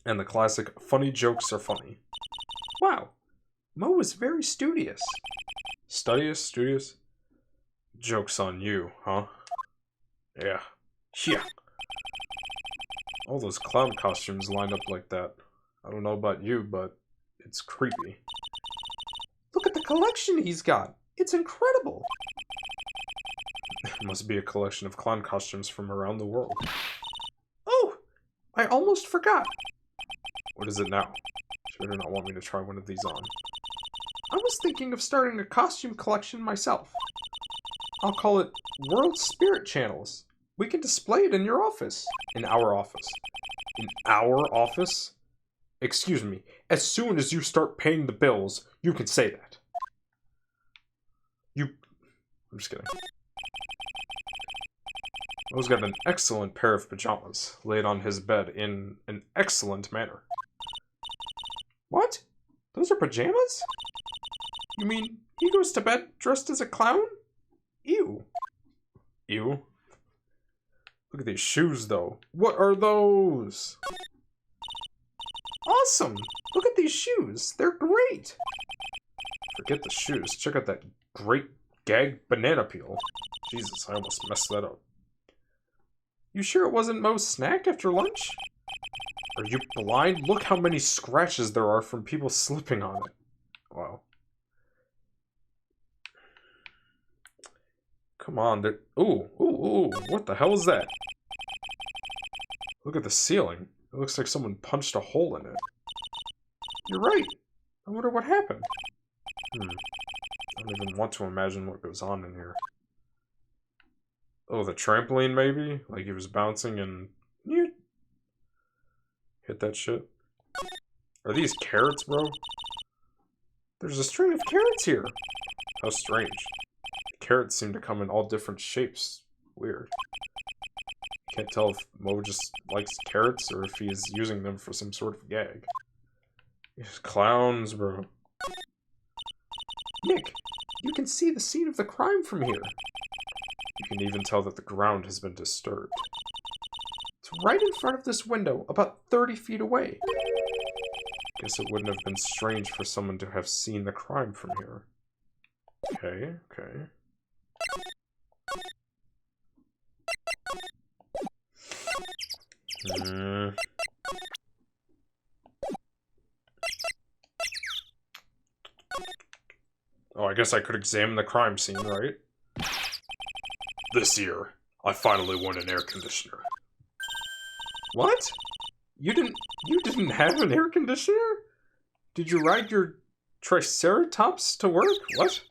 And the classic, funny jokes are funny. Wow, Mo is very studious. Studious? Joke's on you, huh? Yeah. Yeah. All those clown costumes lined up like that. I don't know about you, but it's creepy. Look at the collection he's got. It's incredible. It must be a collection of clown costumes from around the world. Oh, I almost forgot. What is it now? You better not want me to try one of these on. I was thinking of starting a costume collection myself. I'll call it World Spirit Channels. We can display it in your office. In our office. In our office? Excuse me. As soon as you start paying the bills, you can say that. I'm just kidding. Mo's got an excellent pair of pajamas laid on his bed in an excellent manner. What? Those are pajamas? You mean he goes to bed dressed as a clown? Ew. Ew. Look at these shoes, though. What are those? Awesome! Look at these shoes. They're great. Forget the shoes. Check out that great gag banana peel. Jesus, I almost messed that up. You sure it wasn't Moe's snack after lunch? Are you blind? Look how many scratches there are from people slipping on it. Wow. Come on, there. Ooh, ooh, ooh. What the hell is that? Look at the ceiling. It looks like someone punched a hole in it. You're right. I wonder what happened. I don't even want to imagine what goes on in here. Oh, the trampoline, maybe? Like he was bouncing and... hit that shit. Are these carrots, bro? There's a string of carrots here. How strange. The carrots seem to come in all different shapes. Weird. Can't tell if Mo just likes carrots or if he is using them for some sort of gag. These clowns, bro. Nick, you can see the scene of the crime from here. You can even tell that the ground has been disturbed. It's right in front of this window, about 30 feet away. Guess it wouldn't have been strange for someone to have seen the crime from here. Okay, okay. Oh, I guess I could examine the crime scene, right? This year, I finally won an air conditioner. What? You didn't have an air conditioner? Did you ride your Triceratops to work? What?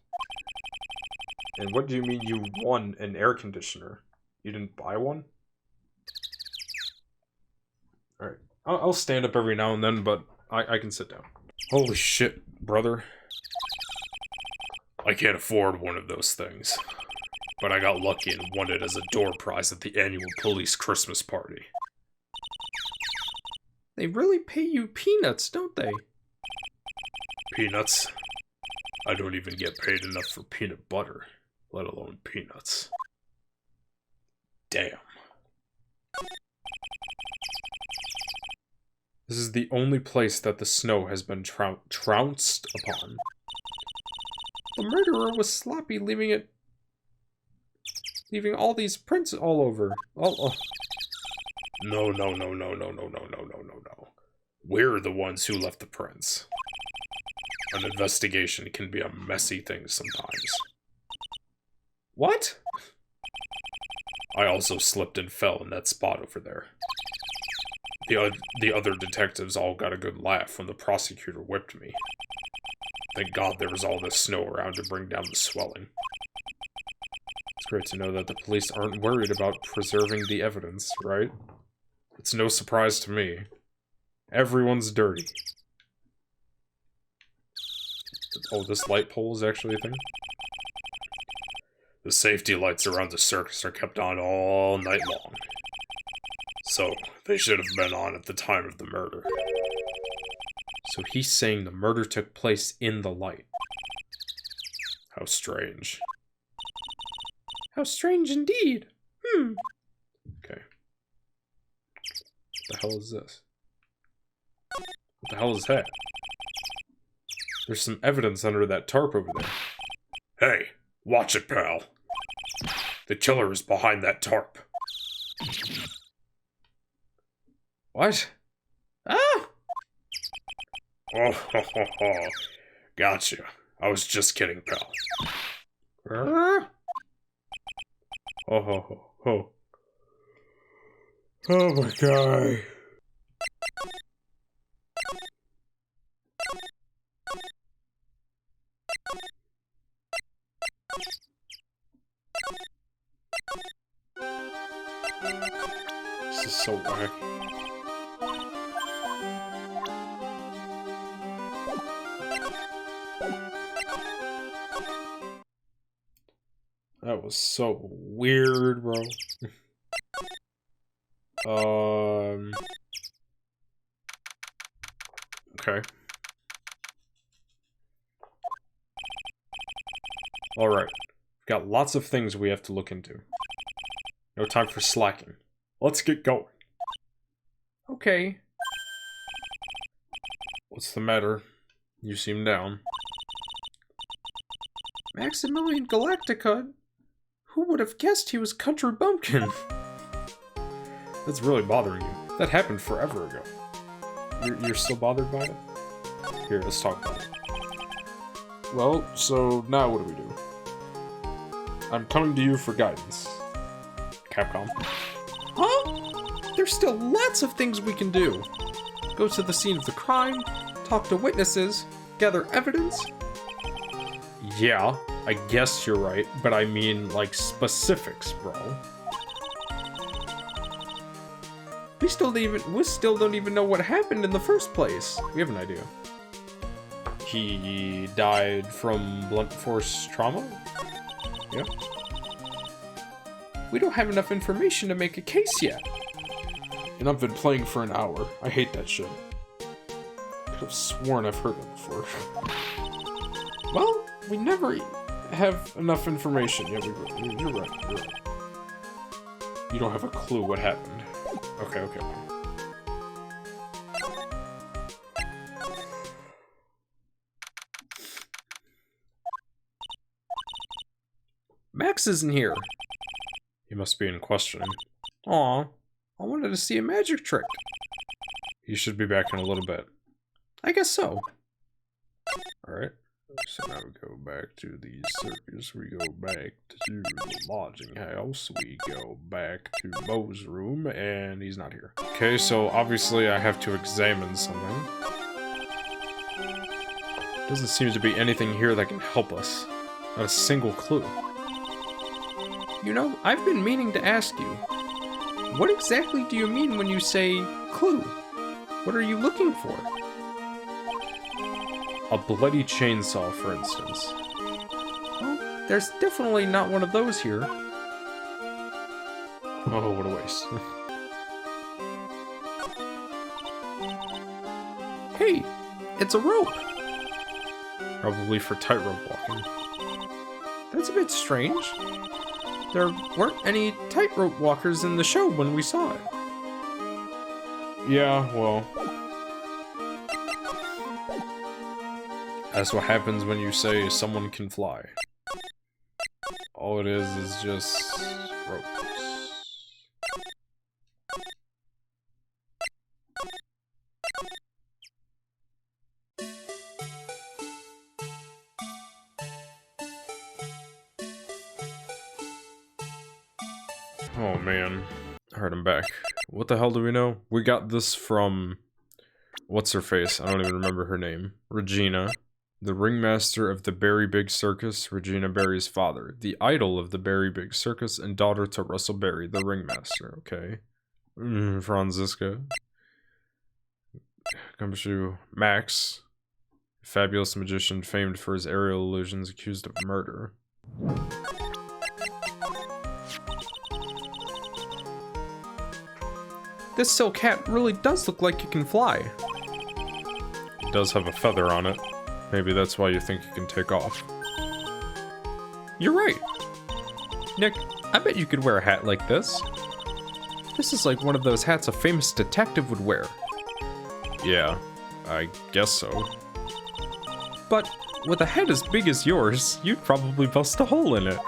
And what do you mean you won an air conditioner? You didn't buy one? Alright. I'll stand up every now and then, but I can sit down. Holy shit, brother. I can't afford one of those things. But I got lucky and won it as a door prize at the annual police Christmas party. They really pay you peanuts, don't they? Peanuts? I don't even get paid enough for peanut butter, let alone peanuts. Damn. This is the only place that the snow has been trounced upon. The murderer was sloppy, leaving all these prints all over. Oh. No. We're the ones who left the prints. An investigation can be a messy thing sometimes. What? I also slipped and fell in that spot over there. The other detectives all got a good laugh when the prosecutor whipped me. Thank God there was all this snow around to bring down the swelling. It's great to know that the police aren't worried about preserving the evidence, right? It's no surprise to me. Everyone's dirty. Oh, this light pole is actually a thing? The safety lights around the circus are kept on all night long. So, they should have been on at the time of the murder. So he's saying the murder took place in the light. How strange. How strange indeed. Okay. What the hell is this? What the hell is that? There's some evidence under that tarp over there. Hey, watch it, pal. The killer is behind that tarp. What? Ah! Oh, gotcha. I was just kidding, pal. Oh. Oh my god. This is so wacky. That was so weird, bro. Okay. Alright. We've got lots of things we have to look into. No time for slacking. Let's get going. Okay. What's the matter? You seem down. Maximilian Galactica? Who would have guessed he was Country Bumpkin? That's really bothering you. That happened forever ago. You're still bothered by it? Here, let's talk about it. Well, so now what do? I'm coming to you for guidance. Capcom. Huh? There's still lots of things we can do. Go to the scene of the crime, talk to witnesses, gather evidence. Yeah, I guess you're right, but I mean, like, specifics, bro. We still don't even know what happened in the first place. We have an idea. He died from blunt force trauma? Yep. We don't have enough information to make a case yet. And I've been playing for an hour. I hate that shit. Could have sworn I've heard that before. Well, we never Have enough information. Yeah, you're right. You don't have a clue what happened. Okay. Max isn't here. He must be in questioning. Aw, I wanted to see a magic trick. He should be back in a little bit. I guess so. Alright. So now we go back to the circus, we go back to the lodging house, we go back to Moe's room, and he's not here. Okay, so obviously I have to examine something. Doesn't seem to be anything here that can help us. Not a single clue. You know, I've been meaning to ask you. What exactly do you mean when you say clue? What are you looking for? A bloody chainsaw, for instance. Well, there's definitely not one of those here. Oh, what a waste. Hey, it's a rope. Probably for tightrope walking. That's a bit strange. There weren't any tightrope walkers in the show when we saw it. Yeah, well... That's what happens when you say someone can fly. All it is just ropes. Oh man. Alright, I'm back. What the hell do we know? We got this from... What's her face? I don't even remember her name. Regina. The ringmaster of the Berry Big Circus, Regina Berry's father. The idol of the Berry Big Circus and daughter to Russell Berry, the ringmaster. Okay. Franziska. Comes to Max. Fabulous magician famed for his aerial illusions, accused of murder. This silk hat really does look like it can fly. It does have a feather on it. Maybe that's why you think you can take off. You're right. Nick, I bet you could wear a hat like this. This is like one of those hats a famous detective would wear. Yeah, I guess so. But with a head as big as yours, you'd probably bust a hole in it.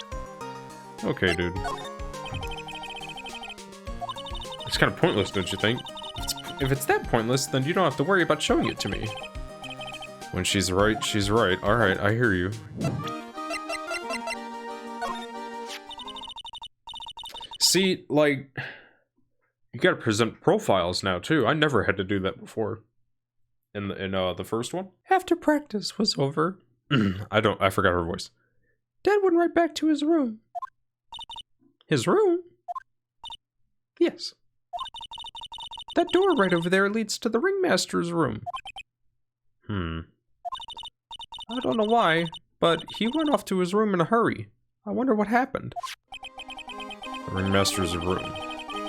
Okay, dude. It's kind of pointless, don't you think? If it's that pointless, then you don't have to worry about showing it to me. When she's right, she's right. Alright, I hear you. See, like... You gotta present profiles now, too. I never had to do that before. In the first one? After practice was over... I forgot her voice. Dad went right back to his room. His room? Yes. That door right over there leads to the ringmaster's room. I don't know why, but he went off to his room in a hurry. I wonder what happened. The ringmaster's room.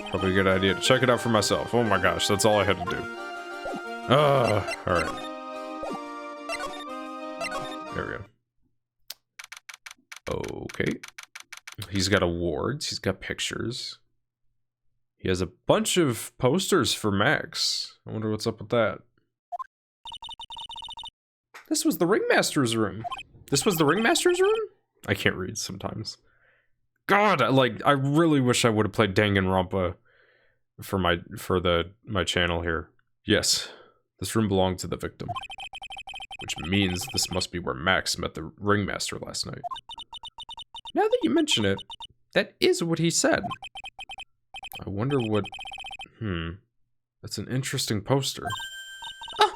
Probably a good idea to check it out for myself. Oh my gosh, that's all I had to do. Alright. There we go. Okay. He's got awards. He's got pictures. He has a bunch of posters for Max. I wonder what's up with that. This was the Ringmaster's room. This was the Ringmaster's room? I can't read sometimes. God, I really wish I would have played Danganronpa for my channel here. Yes, this room belonged to the victim, which means this must be where Max met the Ringmaster last night. Now that you mention it, that is what he said. I wonder what... That's an interesting poster. Ah!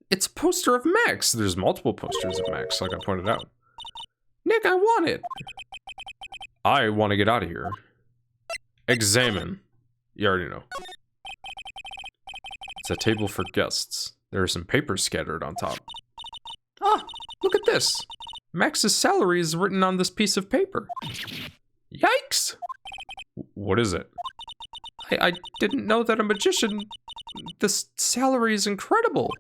It's a poster of Max! There's multiple posters of Max, like I pointed out. Nick, I want it! I want to get out of here. Examine. You already know. It's a table for guests. There are some papers scattered on top. Ah! Look at this! Max's salary is written on this piece of paper. Yikes! What is it? I didn't know that a magician... This salary is incredible.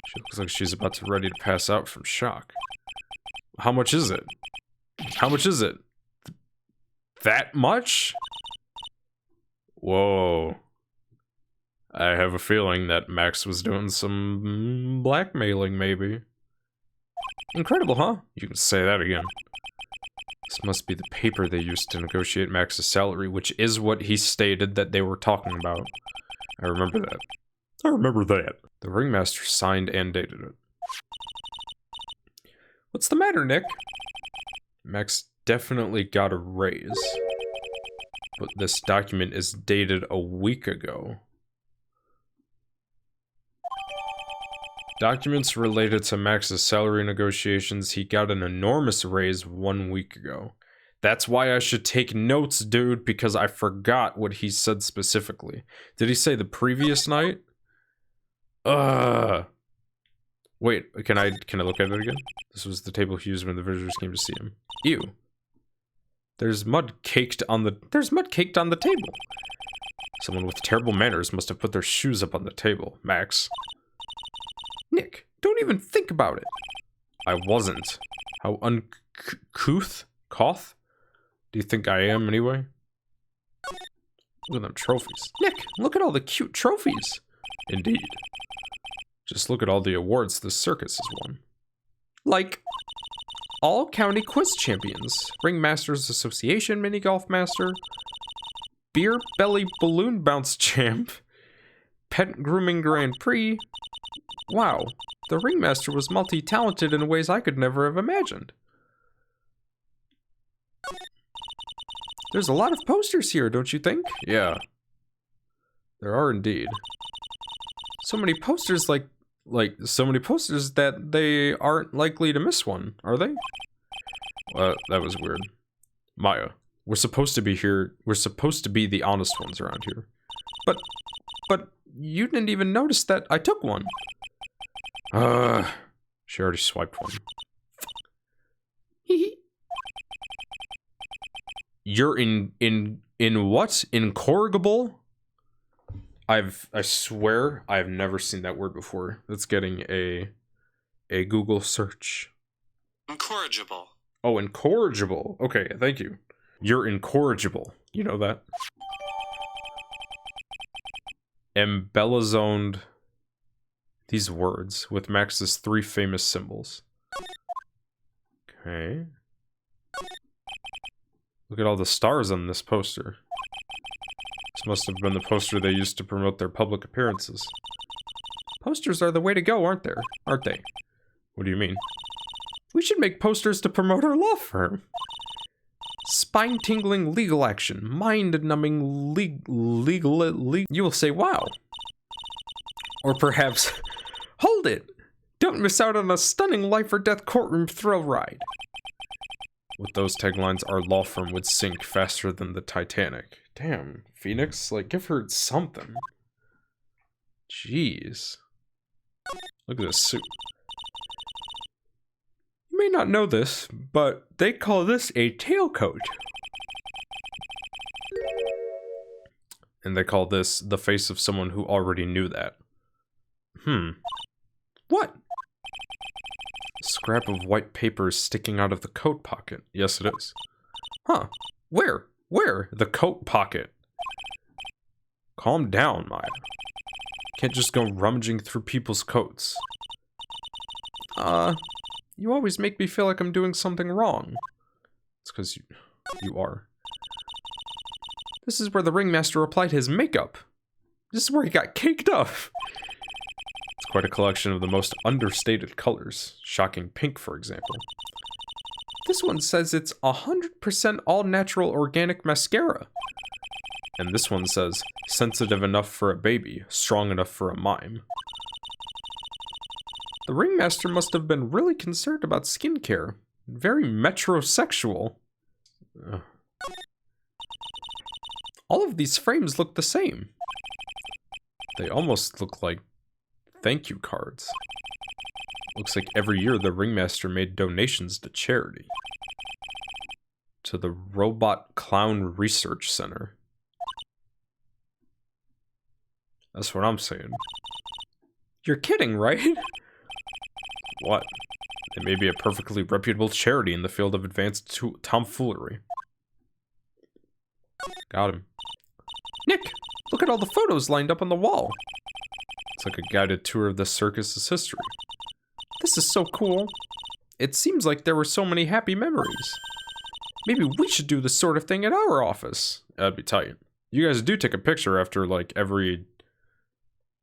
She looks like she's about to ready to pass out from shock. How much is it? How much is it? That much? Whoa. I have a feeling that Max was doing some blackmailing, maybe. Incredible, huh? You can say that again. This must be the paper they used to negotiate Max's salary, which is what he stated that they were talking about. I remember that. I remember that. The Ringmaster signed and dated it. What's the matter, Nick? Max definitely got a raise. But this document is dated a week ago. Documents related to Max's salary negotiations. He got an enormous raise 1 week ago. That's why I should take notes, dude, because I forgot what he said specifically. Did he say the previous night? Wait, can I look at it again? This was the table he used when the visitors came to see him. Ew. There's mud caked on the table. Someone with terrible manners must have put their shoes up on the table, Max. Nick, don't even think about it. I wasn't. How uncouth? Do you think I am, anyway? Look at them trophies. Nick, look at all the cute trophies. Indeed. Just look at all the awards the circus has won. Like, all county quiz champions, Ringmasters Association mini golf master, beer belly balloon bounce champ, pet grooming grand prix. Wow, the Ringmaster was multi-talented in ways I could never have imagined. There's a lot of posters here, don't you think? Yeah. There are indeed. So many posters so many posters that they aren't likely to miss one, are they? That was weird. Maya, we're supposed to be here. We're supposed to be the honest ones around here. But you didn't even notice that I took one. She already swiped one. You're in what? Incorrigible? I swear I've never seen that word before. That's getting a Google search. Incorrigible. Oh, incorrigible. Okay, thank you. You're incorrigible. You know that? Embellizoned these words with Max's 3 famous symbols. Okay. Look at all the stars on this poster. This must have been the poster they used to promote their public appearances. Posters are the way to go, aren't they? What do you mean? We should make posters to promote our law firm. Spine-tingling legal action. Mind-numbing legal... You will say, wow. Or perhaps, hold it! Don't miss out on a stunning life-or-death courtroom thrill ride. With those taglines, our law firm would sink faster than the Titanic. Damn, Phoenix, like, give her something. Jeez. Look at this suit. You may not know this, but they call this a tailcoat. And they call this the face of someone who already knew that. What? scrap of white paper is sticking out of the coat pocket. Yes, it is. Huh. Where? Where? The coat pocket. Calm down, Maya. Can't just go rummaging through people's coats. You always make me feel like I'm doing something wrong. It's because you are. This is where the ringmaster applied his makeup. This is where he got caked up. It's quite a collection of the most understated colors. Shocking pink, for example. This one says it's 100% all-natural organic mascara. And this one says, sensitive enough for a baby, strong enough for a mime. The ringmaster must have been really concerned about skincare. Very metrosexual. Ugh. All of these frames look the same. They almost look like thank you cards. Looks like every year the ringmaster made donations to charity. To the Robot Clown Research Center. That's what I'm saying. You're kidding, right? What? It may be a perfectly reputable charity in the field of advanced tomfoolery. Got him. Nick, look at all the photos lined up on the wall. It's like a guided tour of the circus's history. This is so cool. It seems like there were so many happy memories. Maybe we should do this sort of thing at our office. That'd be tight. You guys do take a picture after, like, every...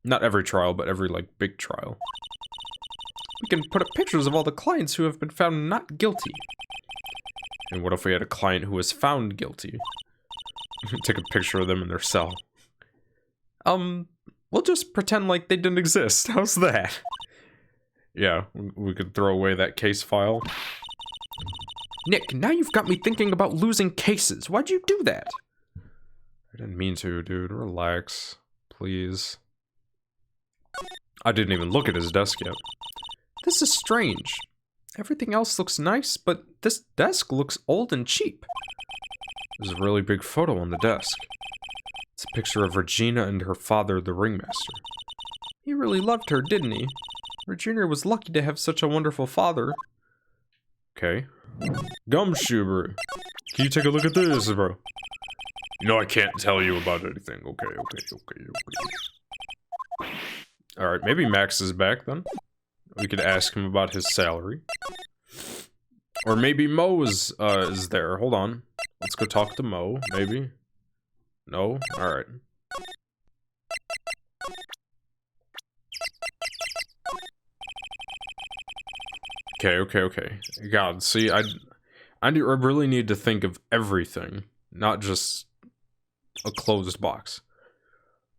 Not every trial, but every, like, big trial. We can put up pictures of all the clients who have been found not guilty. And what if we had a client who was found guilty? Take a picture of them in their cell. We'll just pretend like they didn't exist. How's that? Yeah, we could throw away that case file. Nick, now you've got me thinking about losing cases. Why'd you do that? I didn't mean to, dude. Relax. Please. I didn't even look at his desk yet. This is strange. Everything else looks nice, but this desk looks old and cheap. There's a really big photo on the desk. It's a picture of Regina and her father, the ringmaster. He really loved her, didn't he? Regina was lucky to have such a wonderful father. Okay. GameCuber. Can you take a look at this, bro? You know I can't tell you about anything. Okay. Alright, maybe Max is back then. We could ask him about his salary. Or maybe Mo is there. Hold on. Let's go talk to Mo, maybe. No? Alright. Okay. God, see, I really need to think of everything, not just a closed box.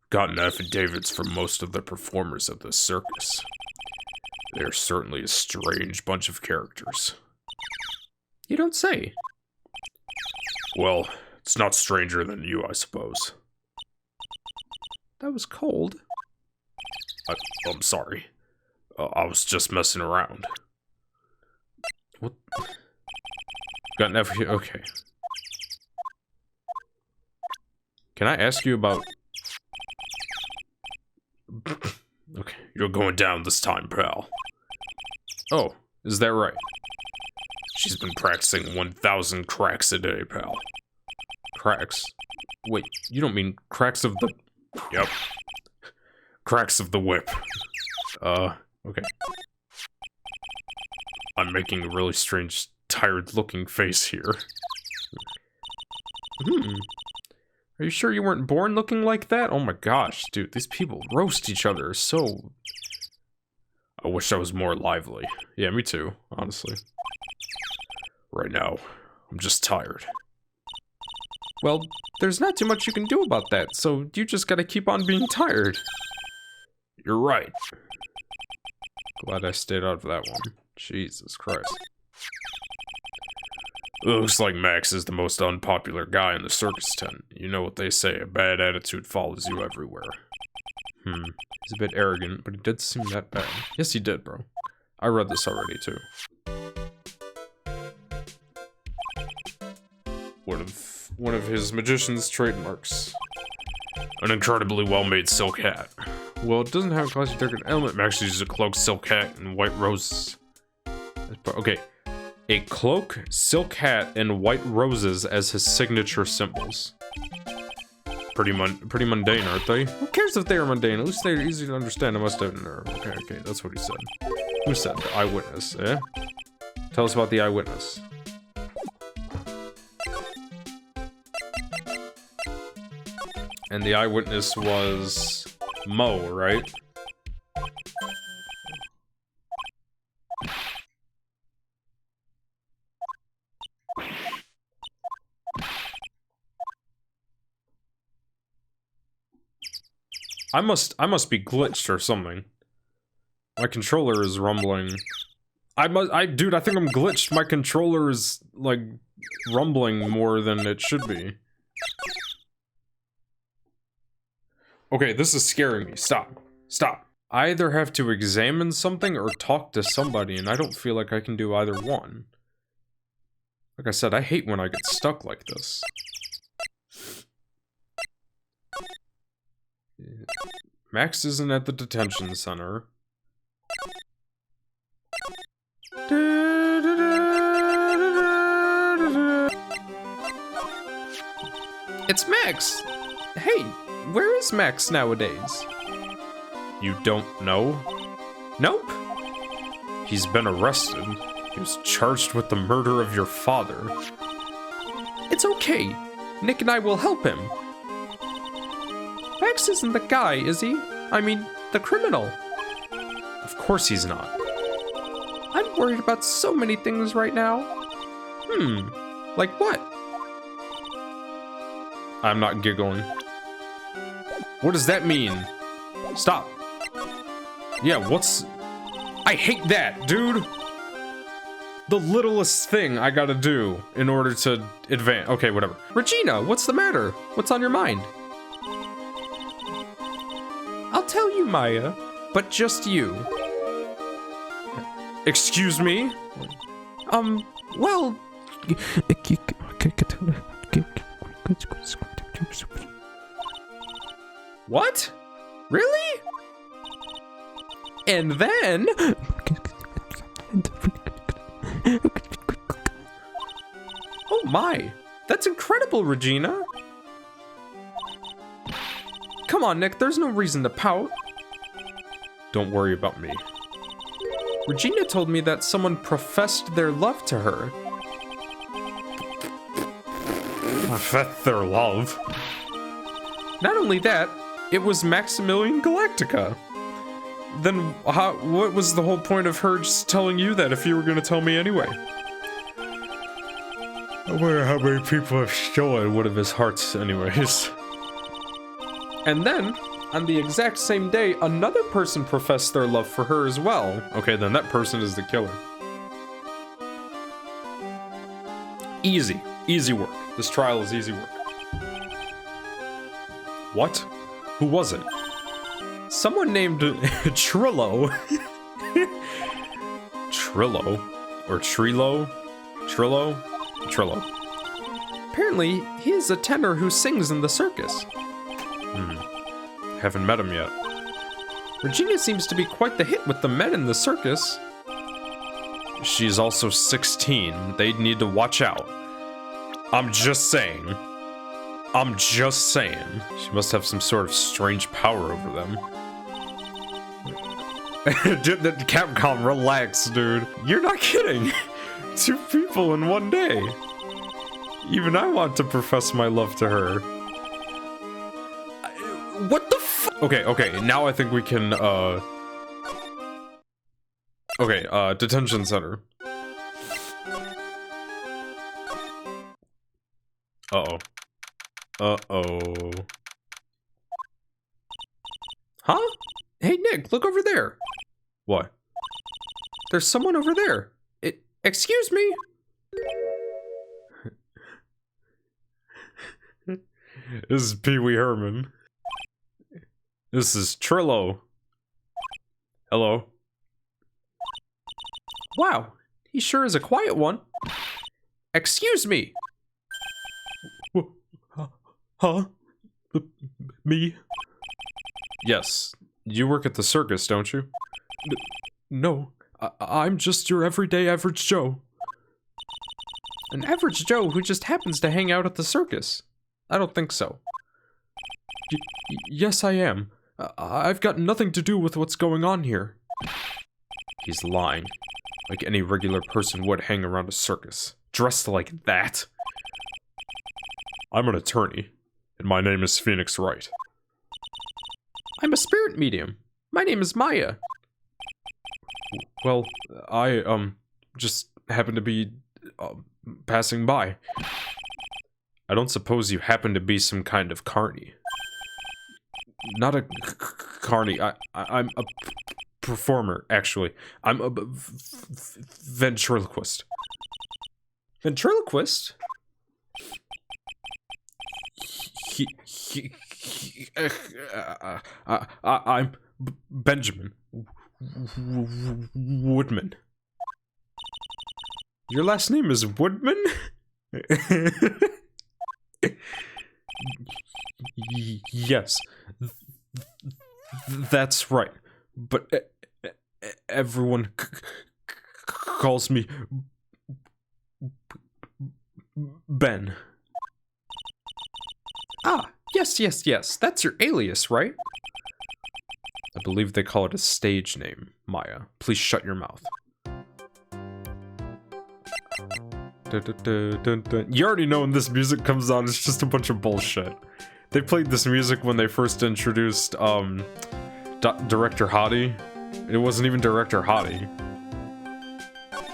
Gotten affidavits from most of the performers of the circus. They're certainly a strange bunch of characters. You don't say. Well, it's not stranger than you, I suppose. That was cold. I'm sorry. I was just messing around. What? Got an okay. Can I ask you about... Okay, you're going down this time, pal. Oh, is that right? She's been practicing 1,000 cracks a day, pal. Cracks? Wait, you don't mean cracks of the... Yep. Cracks of the whip. Okay. I'm making a really strange, tired-looking face here. Are you sure you weren't born looking like that? Oh my gosh, dude, these people roast each other so... I wish I was more lively. Yeah, me too, honestly. Right now, I'm just tired. Well, there's not too much you can do about that, so you just gotta keep on being tired. You're right. Glad I stayed out of that one. Jesus Christ. It looks like Max is the most unpopular guy in the circus tent. You know what they say, a bad attitude follows you everywhere. He's a bit arrogant, but he did seem that bad. Yes, he did, bro. I read this already, too. One of his magician's trademarks. An incredibly well-made silk hat. Well, it doesn't have a classic decorative element. Max uses a cloak, silk hat, and white roses But okay. A cloak, silk hat, and white roses as his signature symbols. Pretty mundane, aren't they? Who cares if they are mundane? At least they're easy to understand. I must have nerve. Okay, that's what he said. Who said? The eyewitness, eh? Tell us about the eyewitness. And the eyewitness was Mo, right? I must be glitched or something. My controller is rumbling. Dude, I think I'm glitched. My controller is, like, rumbling more than it should be. Okay, this is scaring me. Stop. Stop. I either have to examine something or talk to somebody, and I don't feel like I can do either one. Like I said, I hate when I get stuck like this. Max isn't at the detention center. It's Max! Hey, where is Max nowadays? You don't know? Nope. He's been arrested. He was charged with the murder of your father. It's okay. Nick and I will help him. Max isn't the guy, is he? I mean, the criminal. Of course he's not. I'm worried about so many things right now. Like what? I'm not giggling. What does that mean? Stop. Yeah, I hate that, dude! The littlest thing I gotta do in order to advance. Okay, whatever. Regina, what's the matter? What's on your mind? I'll tell you, Maya, but just you. Excuse me? Well... What? Really? And then... Oh my, that's incredible, Regina. Come on, Nick, there's no reason to pout. Don't worry about me. Regina told me that someone professed their love to her. Profess their love? Not only that, it was Maximilian Galactica. Then what was the whole point of her just telling you that if you were gonna tell me anyway? I wonder how many people have stolen one of his hearts anyways. And then, on the exact same day, another person professed their love for her as well. Okay, then that person is the killer. Easy. Easy work. This trial is easy work. What? Who was it? Someone named Trillo. Trillo? Or Trilo? Trillo? Trillo. Apparently, he is a tenor who sings in the circus. Haven't met him yet. Regina seems to be quite the hit with the men in the circus. She's also 16. They'd need to watch out. I'm just saying. I'm just saying. She must have some sort of strange power over them. Capcom, relax, dude. You're not kidding. 2 people in one day. Even I want to profess my love to her. What the f- Okay, now I think we can, Okay, detention center. Uh-oh. Uh-oh. Huh? Hey, Nick, look over there. What? There's someone over there. Excuse me? This is Pee Wee Herman. This is Trillo. Hello. Wow, he sure is a quiet one. Excuse me. Huh? Me? Yes. You work at the circus, don't you? No, I'm just your everyday average Joe. An average Joe who just happens to hang out at the circus? I don't think so. Yes, I am. I've got nothing to do with what's going on here. He's lying. Like any regular person would hang around a circus. Dressed like that. I'm an attorney, and my name is Phoenix Wright. I'm a spirit medium. My name is Maya. Well, I, just happen to be, passing by. I don't suppose you happen to be some kind of carny. Not a carny. I'm a performer, actually. I'm a ventriloquist. Ventriloquist? I'm Benjamin Woodman. Your last name is Woodman? Yes, that's right. But everyone calls me Ben. Ah, yes. That's your alias, right? I believe they call it a stage name, Maya. Please shut your mouth. You already know when this music comes on, it's just a bunch of bullshit. They played this music when they first introduced, Director Hottie. It wasn't even Director Hottie.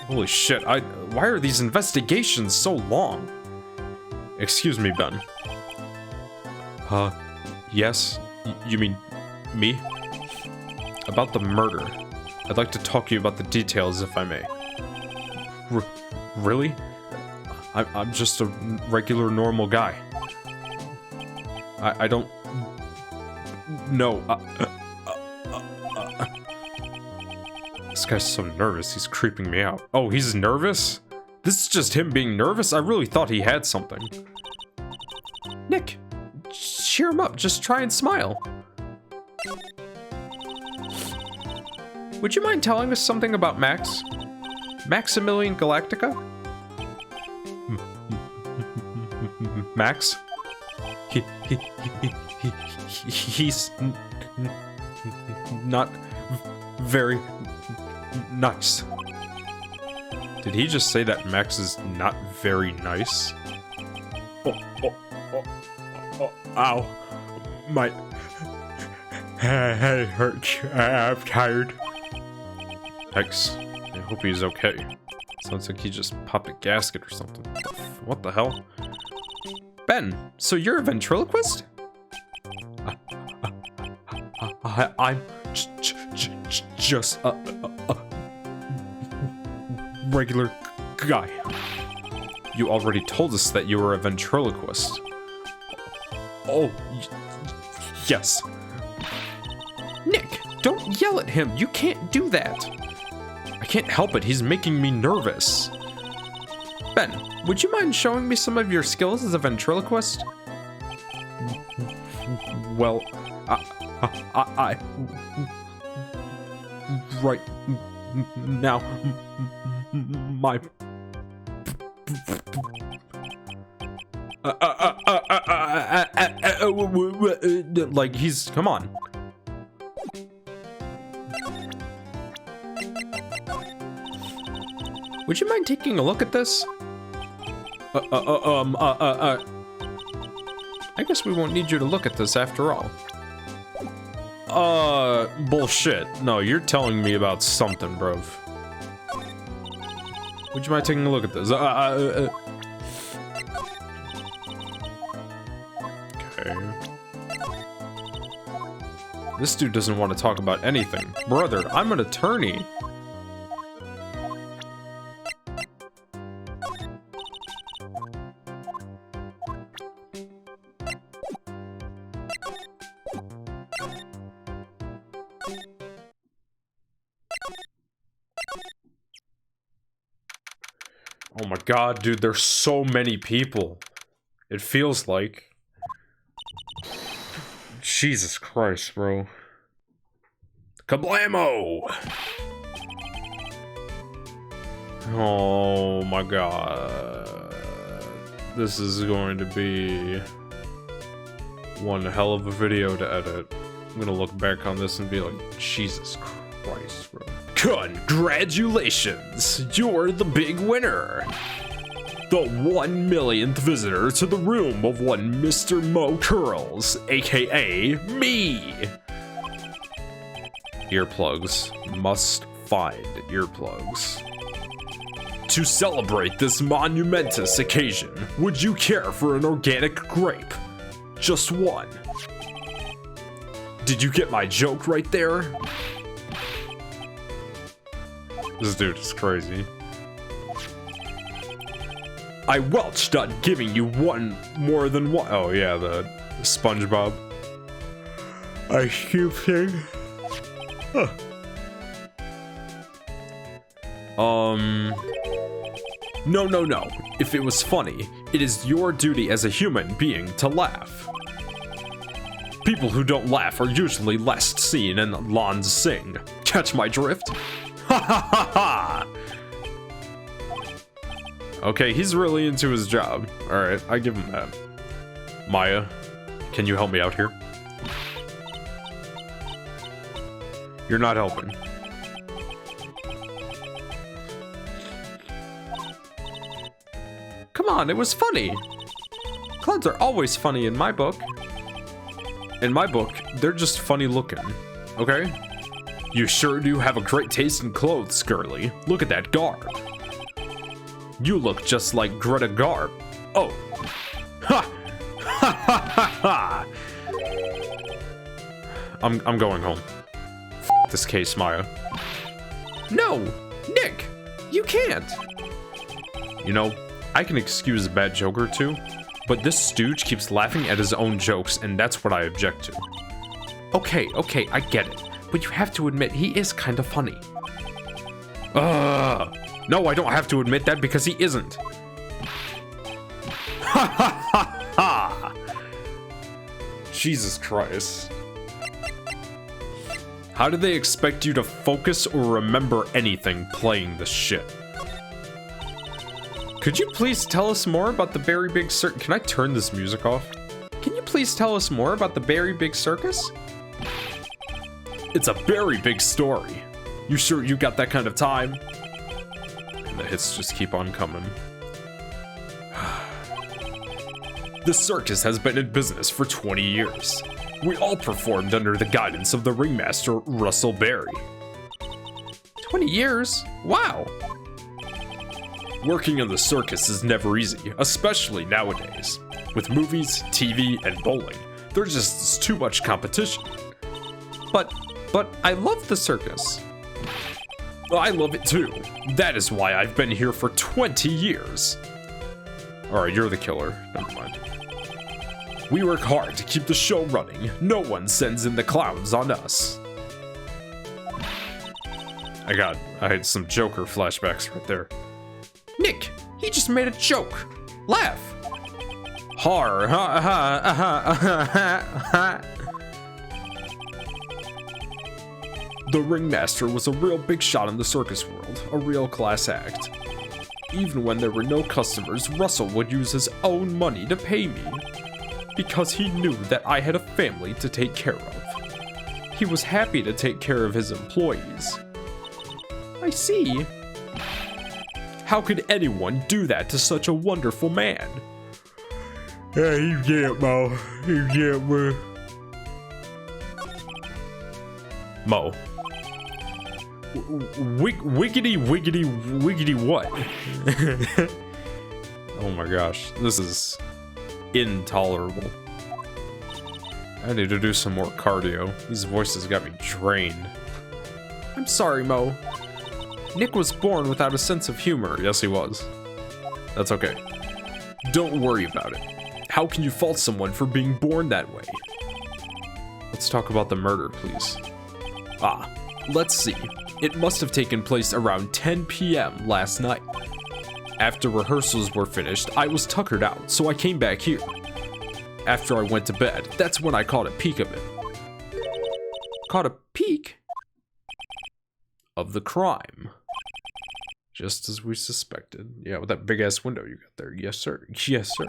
Holy shit, why are these investigations so long? Excuse me, Ben. Yes? You mean me? About the murder. I'd like to talk to you about the details, if I may. Really? I'm just a regular, normal guy. I don't know. This guy's so nervous, he's creeping me out. Oh, he's nervous? This is just him being nervous? I really thought he had something. Nick, cheer him up. Just try and smile. Would you mind telling us something about Max? Maximilian Galactica? Max? He's not very nice. Did he just say that Max is not very nice? Ow. My head hurts. I'm tired. Yikes. I hope he's okay. Sounds like he just popped a gasket or something. What the hell? Ben, so you're a ventriloquist? I'm just a regular guy. You already told us that you were a ventriloquist. Oh, yes. Nick, don't yell at him. You can't do that. I can't help it. He's making me nervous. Ben, would you mind showing me some of your skills as a ventriloquist? Well, I right now, my like he's, come on. Would you mind taking a look at this? I guess we won't need you to look at this after all. Bullshit. No, you're telling me about something, bro. Would you mind taking a look at this? Okay. This dude doesn't want to talk about anything. Brother, I'm an attorney. Oh my god, dude, there's so many people. It feels like. Jesus Christ, bro. Kablamo! Oh my god. This is going to be one hell of a video to edit. I'm gonna look back on this and be like, Jesus Christ, bro. Congratulations! You're the big winner! The 1 millionth visitor to the room of one Mr. Mo Curls, aka me! Earplugs. Must find earplugs. To celebrate this monumentous occasion, would you care for an organic grape? Just one. Did you get my joke right there? This dude is crazy. I welched on giving you one more than one. Oh yeah, the SpongeBob. I keep saying. Huh. No. If it was funny, it is your duty as a human being to laugh. People who don't laugh are usually last seen in lawns sing. Catch my drift? Ha ha ha ha! Okay, he's really into his job. Alright, I give him that. Maya, can you help me out here? You're not helping. Come on, it was funny. Clowns are always funny in my book. In my book, they're just funny looking, okay? You sure do have a great taste in clothes, girly. Look at that garb. You look just like Greta Garb. Oh. Ha! Ha ha ha ha! I'm going home. F this case, Maya. No! Nick! You can't! You know, I can excuse a bad joke or two, but this stooge keeps laughing at his own jokes, and that's what I object to. Okay, I get it. But you have to admit, he is kind of funny. No, I don't have to admit that because he isn't. Ha ha ha ha! Jesus Christ. How do they expect you to focus or remember anything playing this shit? Could you please tell us more about the Very Big Circus? Can I turn this music off? Can you please tell us more about the Very Big Circus? It's a very big story. You sure you got that kind of time? And the hits just keep on coming. The circus has been in business for 20 years. We all performed under the guidance of the ringmaster, Russell Berry. 20 years? Wow! Working in the circus is never easy, especially nowadays. With movies, TV, and bowling, there's just too much competition. But I love the circus. I love it too. That is why I've been here for 20 years. Alright, you're the killer. Never mind. We work hard to keep the show running. No one sends in the clowns on us. I had some Joker flashbacks right there. Nick, he just made a joke. Laugh. Har ha ha ha ha ha. The ringmaster was a real big shot in the circus world, a real class act. Even when there were no customers, Russell would use his own money to pay me, because he knew that I had a family to take care of. He was happy to take care of his employees. I see. How could anyone do that to such a wonderful man? Yeah, you get Mo. You get Mo. Mo. Wiggity what? Oh my gosh, this is intolerable. I need to do some more cardio. These voices got me drained. I'm sorry, Mo. Nick was born without a sense of humor. Yes, he was. That's okay. Don't worry about it. How can you fault someone for being born that way? Let's talk about the murder, please. Let's see. It must have taken place around 10 p.m. last night. After rehearsals were finished, I was tuckered out, so I came back here. After I went to bed, that's when I caught a peek of it. Caught a peek? Of the crime. Just as we suspected. Yeah, with that big-ass window you got there. Yes, sir. Yes, sir.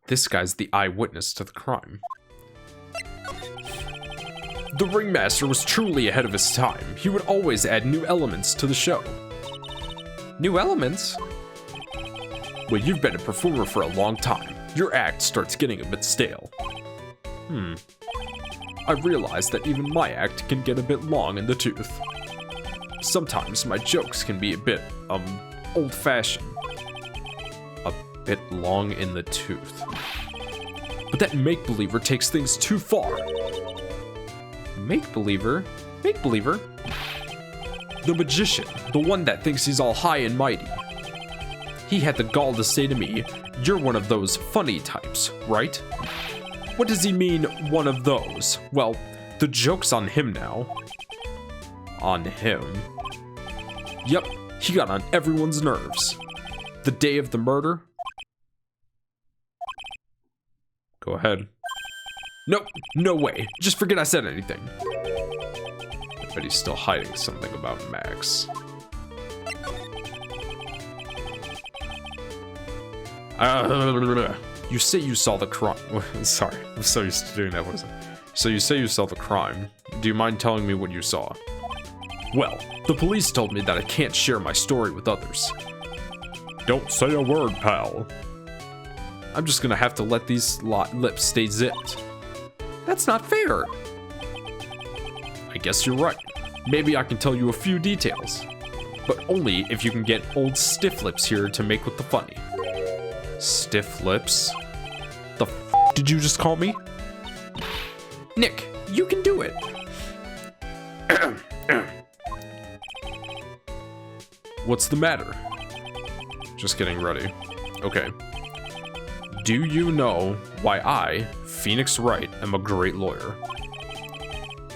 This guy's the eyewitness to the crime. The ringmaster was truly ahead of his time. He would always add new elements to the show. New elements? Well, you've been a performer for a long time. Your act starts getting a bit stale. I realize that even my act can get a bit long in the tooth. Sometimes my jokes can be a bit, old-fashioned. A bit long in the tooth. But that make-believer takes things too far. Make-believer? Make-believer? The magician, the one that thinks he's all high and mighty. He had the gall to say to me, "You're one of those funny types, right?" What does he mean, one of those? Well, the joke's on him now. On him? Yep, he got on everyone's nerves. The day of the murder? Go ahead. Nope, no way. Just forget I said anything. I bet he's still hiding something about Max. You say you saw the crime. Sorry, I'm so used to doing that voice. So you say you saw the crime. Do you mind telling me what you saw? Well, the police told me that I can't share my story with others. Don't say a word, pal. I'm just gonna have to let these lips stay zipped. That's not fair. I guess you're right. Maybe I can tell you a few details. But only if you can get old stiff lips here to make with the funny. Stiff lips? The f did you just call me? Nick, you can do it. What's the matter? Just getting ready. Okay. Do you know why I, Phoenix Wright, am a great lawyer?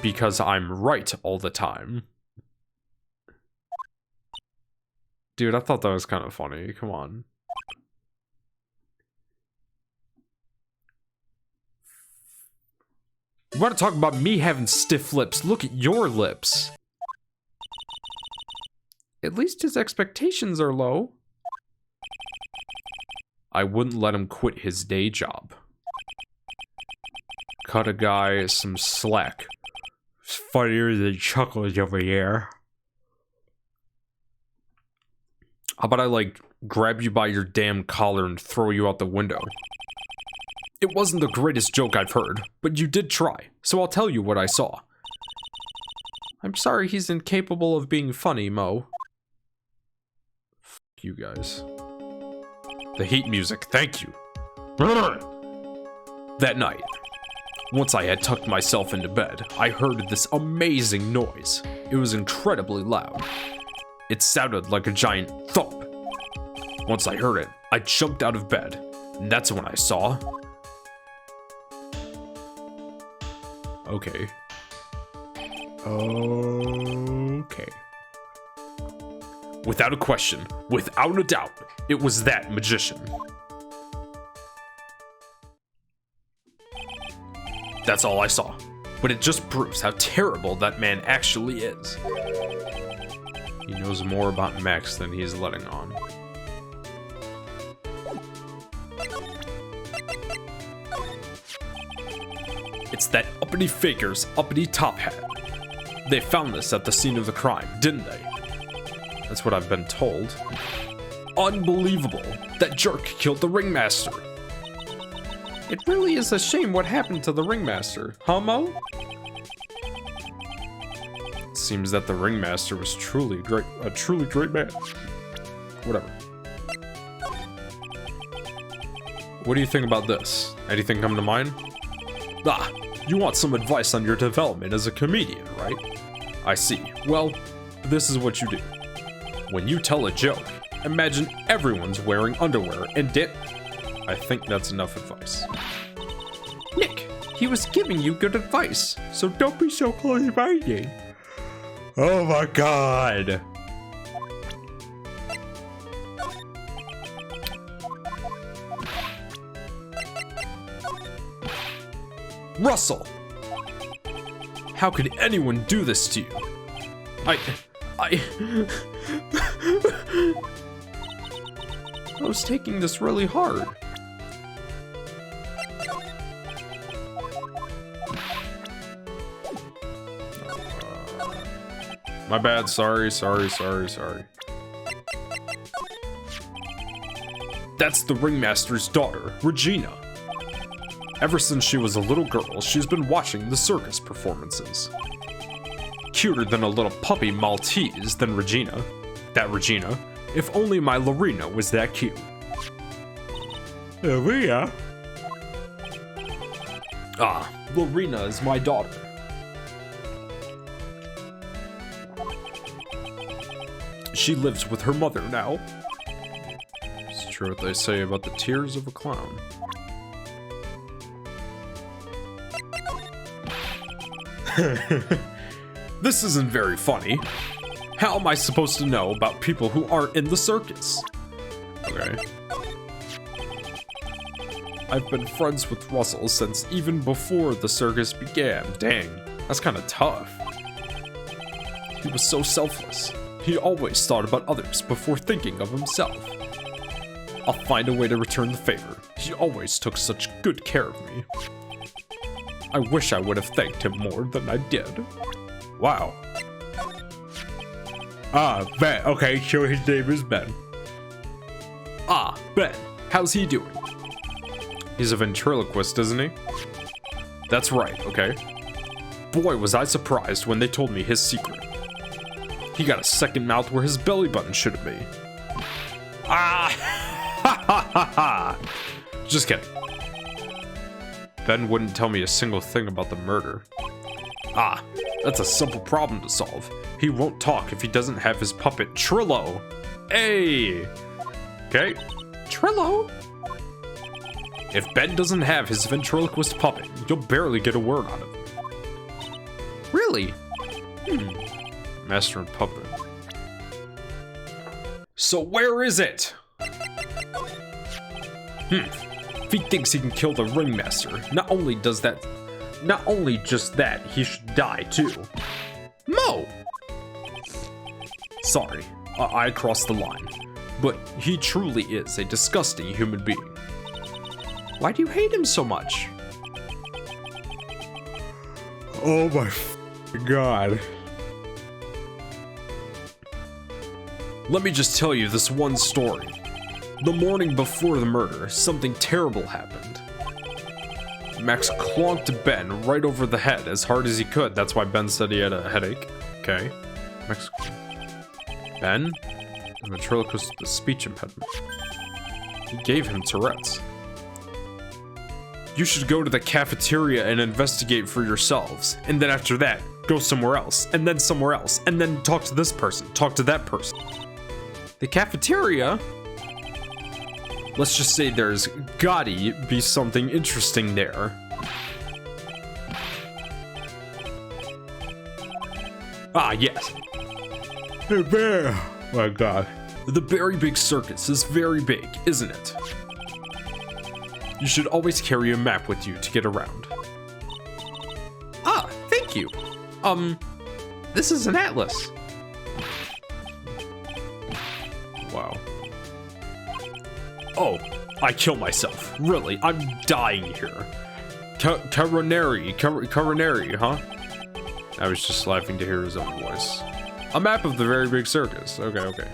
Because I'm right all the time. Dude, I thought that was kind of funny. Come on. You want to talk about me having stiff lips? Look at your lips. At least his expectations are low. I wouldn't let him quit his day job. Cut a guy some slack. It's funnier than chuckles over here. How about I, like, grab you by your damn collar and throw you out the window? It wasn't the greatest joke I've heard, but you did try, so I'll tell you what I saw. I'm sorry he's incapable of being funny, Mo. F you guys. The heat music, thank you. That night, once I had tucked myself into bed, I heard this amazing noise. It was incredibly loud. It sounded like a giant thump. Once I heard it, I jumped out of bed, and that's when I saw... Okay. Okay. Without a question, without a doubt, it was that magician. That's all I saw, but it just proves how terrible that man actually is. He knows more about Max than he's letting on. It's that uppity faker's uppity top hat. They found this at the scene of the crime, didn't they? That's what I've been told. Unbelievable! That jerk killed the ringmaster. It really is a shame what happened to the ringmaster, huh, Mo? It seems that the ringmaster was truly great, a truly great man. Whatever. What do you think about this? Anything come to mind? Ah, you want some advice on your development as a comedian, right? I see. Well, this is what you do. When you tell a joke, imagine everyone's wearing underwear and dip. I think that's enough advice. Nick, he was giving you good advice, so don't be so close-minded. Oh my god. Russell! How could anyone do this to you? I was taking this really hard. My bad, sorry. That's the ringmaster's daughter, Regina. Ever since she was a little girl, she's been watching the circus performances. Cuter than a little puppy Maltese than Regina. That Regina. If only my Lorena was that cute. Lorena? Ah, Lorena is my daughter. She lives with her mother now. It's true what they say about the tears of a clown. This isn't very funny. How am I supposed to know about people who aren't in the circus? Okay. I've been friends with Russell since even before the circus began. Dang, that's kind of tough. He was so selfless. He always thought about others before thinking of himself. I'll find a way to return the favor. He always took such good care of me. I wish I would have thanked him more than I did. Wow. Ah, Ben. Okay, so his name is Ben. Ah, Ben. How's he doing? He's a ventriloquist, isn't he? That's right, okay. Boy, was I surprised when they told me his secret. He got a second mouth where his belly button shouldn't be. Ah! Ha ha ha ha! Just kidding. Ben wouldn't tell me a single thing about the murder. Ah, that's a simple problem to solve. He won't talk if he doesn't have his puppet Trillo. Hey! Okay. Trillo? If Ben doesn't have his ventriloquist puppet, you'll barely get a word out of him. Really? Master and puppet. So where is it? If he thinks he can kill the ringmaster, not only just that, he should die too. Mo! Sorry, I crossed the line. But he truly is a disgusting human being. Why do you hate him so much? Oh my god. Let me just tell you this one story. The morning before the murder, something terrible happened. Max clonked Ben right over the head as hard as he could. That's why Ben said he had a headache. Okay. Max. Ben? A ventriloquist with a speech impediment. He gave him Tourette's. You should go to the cafeteria and investigate for yourselves. And then after that, go somewhere else. And then somewhere else. And then talk to this person. Talk to that person. The cafeteria? Let's just say there's gotta be something interesting there. Ah, yes. The bear. Oh my god. The very big circus is very big, isn't it? You should always carry a map with you to get around. Ah, thank you. This is an atlas. Wow. Oh, I kill myself. Really, I'm dying here. Coronary, huh? I was just laughing to hear his own voice. A map of the very big circus. Okay.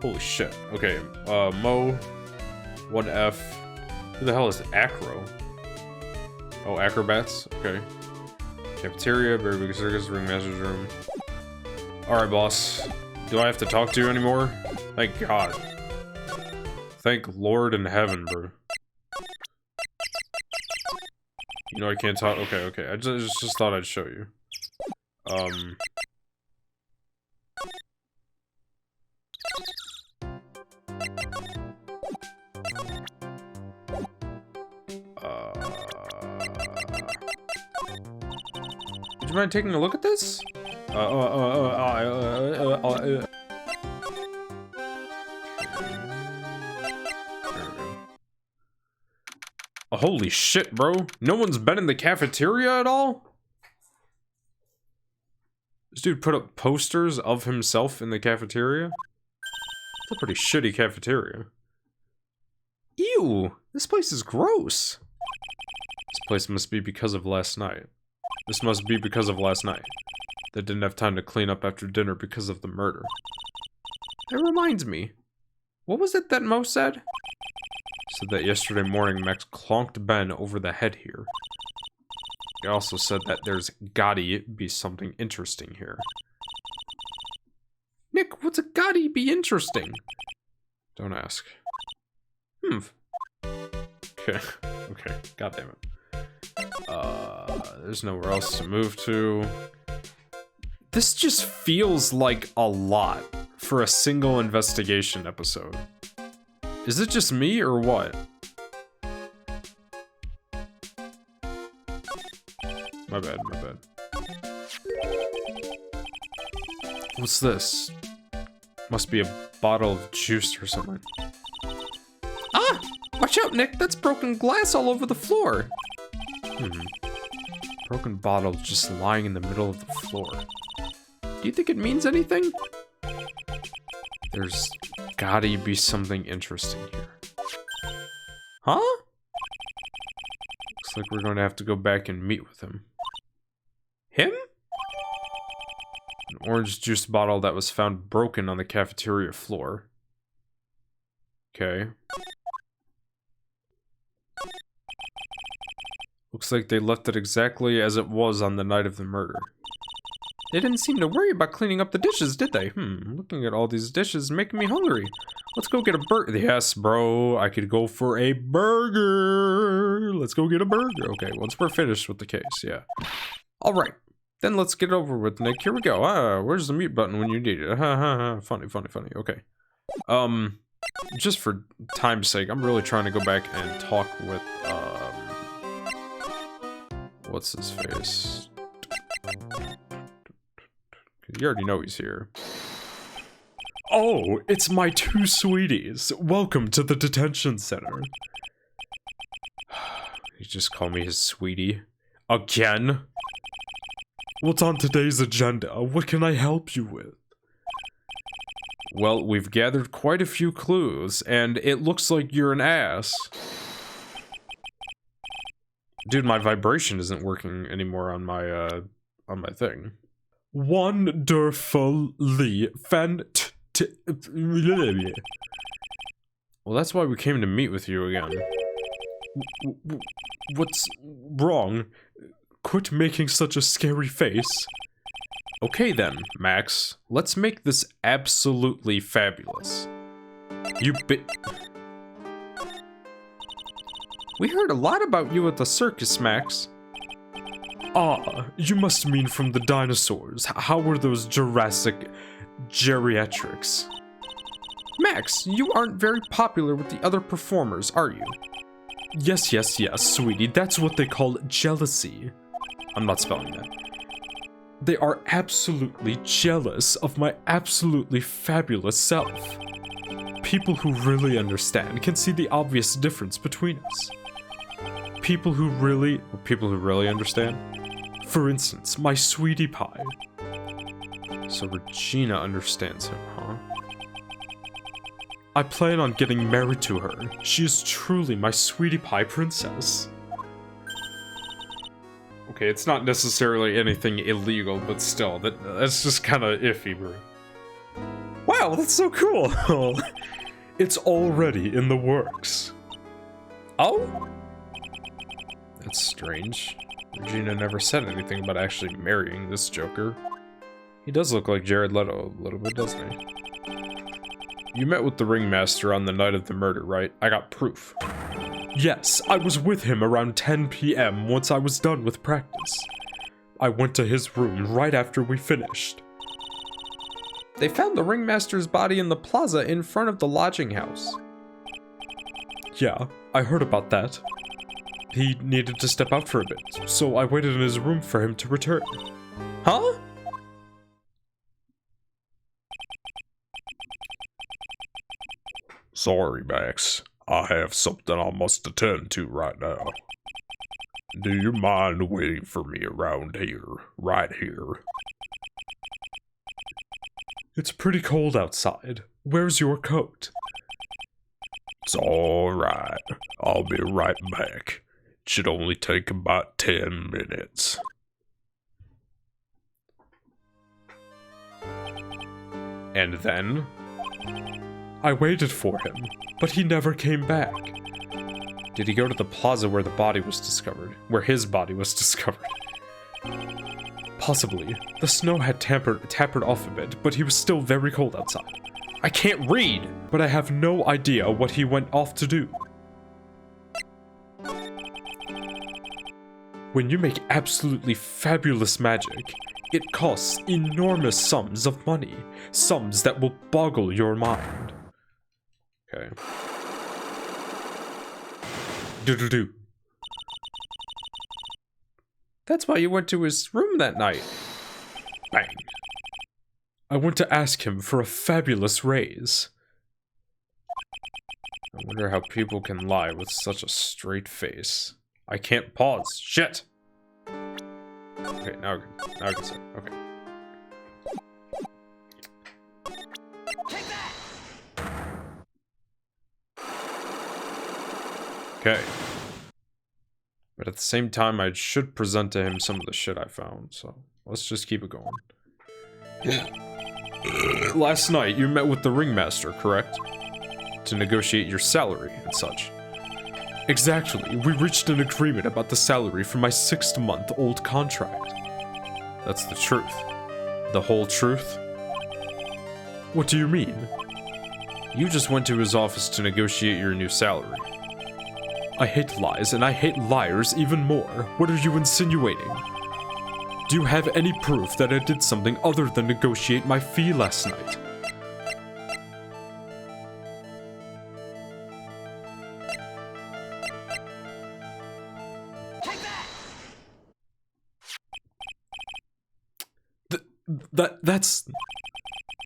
Holy shit. Okay, Mo, 1F. Who the hell is Acro? Oh, Acrobats? Okay. Cafeteria, very big circus, ringmaster's room. Alright, boss. Do I have to talk to you anymore? Thank God. Thank Lord in heaven, bro. You know I can't talk. Okay. I just thought I'd show you. Would you mind taking a look at this? Holy shit, bro. No one's been in the cafeteria at all? This dude put up posters of himself in the cafeteria? It's a pretty shitty cafeteria. Ew! This place is gross! This place must be because of last night. This must be because of last night. They didn't have time to clean up after dinner because of the murder. That reminds me. What was it that Mo said? Said that yesterday morning Max clonked Ben over the head here. He also said that there's gotta be something interesting here. Nick, what's a gotta be interesting? Don't ask. Okay. Okay. God damn it. There's nowhere else to move to. This just feels like a lot for a single investigation episode. Is it just me or what? My bad, my bad. What's this? Must be a bottle of juice or something. Ah! Watch out, Nick! That's broken glass all over the floor! Broken bottle just lying in the middle of the floor. Do you think it means anything? There's gotta be something interesting here. Huh? Looks like we're going to have to go back and meet with him. Him? An orange juice bottle that was found broken on the cafeteria floor. Okay. Looks like they left it exactly as it was on the night of the murder. They didn't seem to worry about cleaning up the dishes, did they? Looking at all these dishes is making me hungry. Let's go get a burger. Yes, bro, I could go for a burger. Let's go get a burger. Okay, once we're finished with the case, yeah. Alright, then let's get it over with, Nick. Here we go. Where's the mute button when you need it? Funny, funny, funny. Okay. Just for time's sake, I'm really trying to go back and talk with, what's his face? You already know he's here. Oh, it's my two sweeties. Welcome to the detention center. He just called me his sweetie. Again? What's on today's agenda? What can I help you with? Well, we've gathered quite a few clues, and it looks like you're an ass. Dude, my vibration isn't working anymore on my thing. Wonderfully Well, that's why we came to meet with you again. What's wrong? Quit making such a scary face. Okay then, Max. Let's make this absolutely fabulous. We heard a lot about you at the circus, Max. Ah, you must mean from the dinosaurs. How were those Jurassic geriatrics? Max, you aren't very popular with the other performers, are you? Yes, yes, yes, sweetie. That's what they call jealousy. I'm not spelling that. They are absolutely jealous of my absolutely fabulous self. People who really understand can see the obvious difference between us. People who really understand? For instance, my sweetie pie. So Regina understands him, huh? I plan on getting married to her. She is truly my sweetie pie princess. Okay, it's not necessarily anything illegal, but still, that's just kind of iffy, bro. Wow, that's so cool! It's already in the works. Oh? That's strange. Regina never said anything about actually marrying this Joker. He does look like Jared Leto a little bit, doesn't he? You met with the ringmaster on the night of the murder, right? I got proof. Yes, I was with him around 10 p.m. once I was done with practice. I went to his room right after we finished. They found the ringmaster's body in the plaza in front of the lodging house. Yeah, I heard about that. He needed to step out for a bit, so I waited in his room for him to return. Huh? Sorry, Max. I have something I must attend to right now. Do you mind waiting for me around here, right here? It's pretty cold outside. Where's your coat? It's alright. I'll be right back. It should only take about 10 minutes. And then I waited for him, but he never came back. Did he go to the plaza where the body was discovered? Where his body was discovered? Possibly. The snow had tapered off a bit, but he was still very cold outside. I can't read, but I have no idea what he went off to do. When you make absolutely fabulous magic, it costs enormous sums of money. Sums that will boggle your mind. Okay. Do-do-do. That's why you went to his room that night. Bang. I went to ask him for a fabulous raise. I wonder how people can lie with such a straight face. I can't pause. Shit! Okay, now I can say. Okay. Okay. But at the same time, I should present to him some of the shit I found, so let's just keep it going. Last night, you met with the ringmaster, correct? To negotiate your salary and such. Exactly, we reached an agreement about the salary for my 6-month-old contract. That's the truth. The whole truth? What do you mean? You just went to his office to negotiate your new salary. I hate lies, and I hate liars even more. What are you insinuating? Do you have any proof that I did something other than negotiate my fee last night? That's...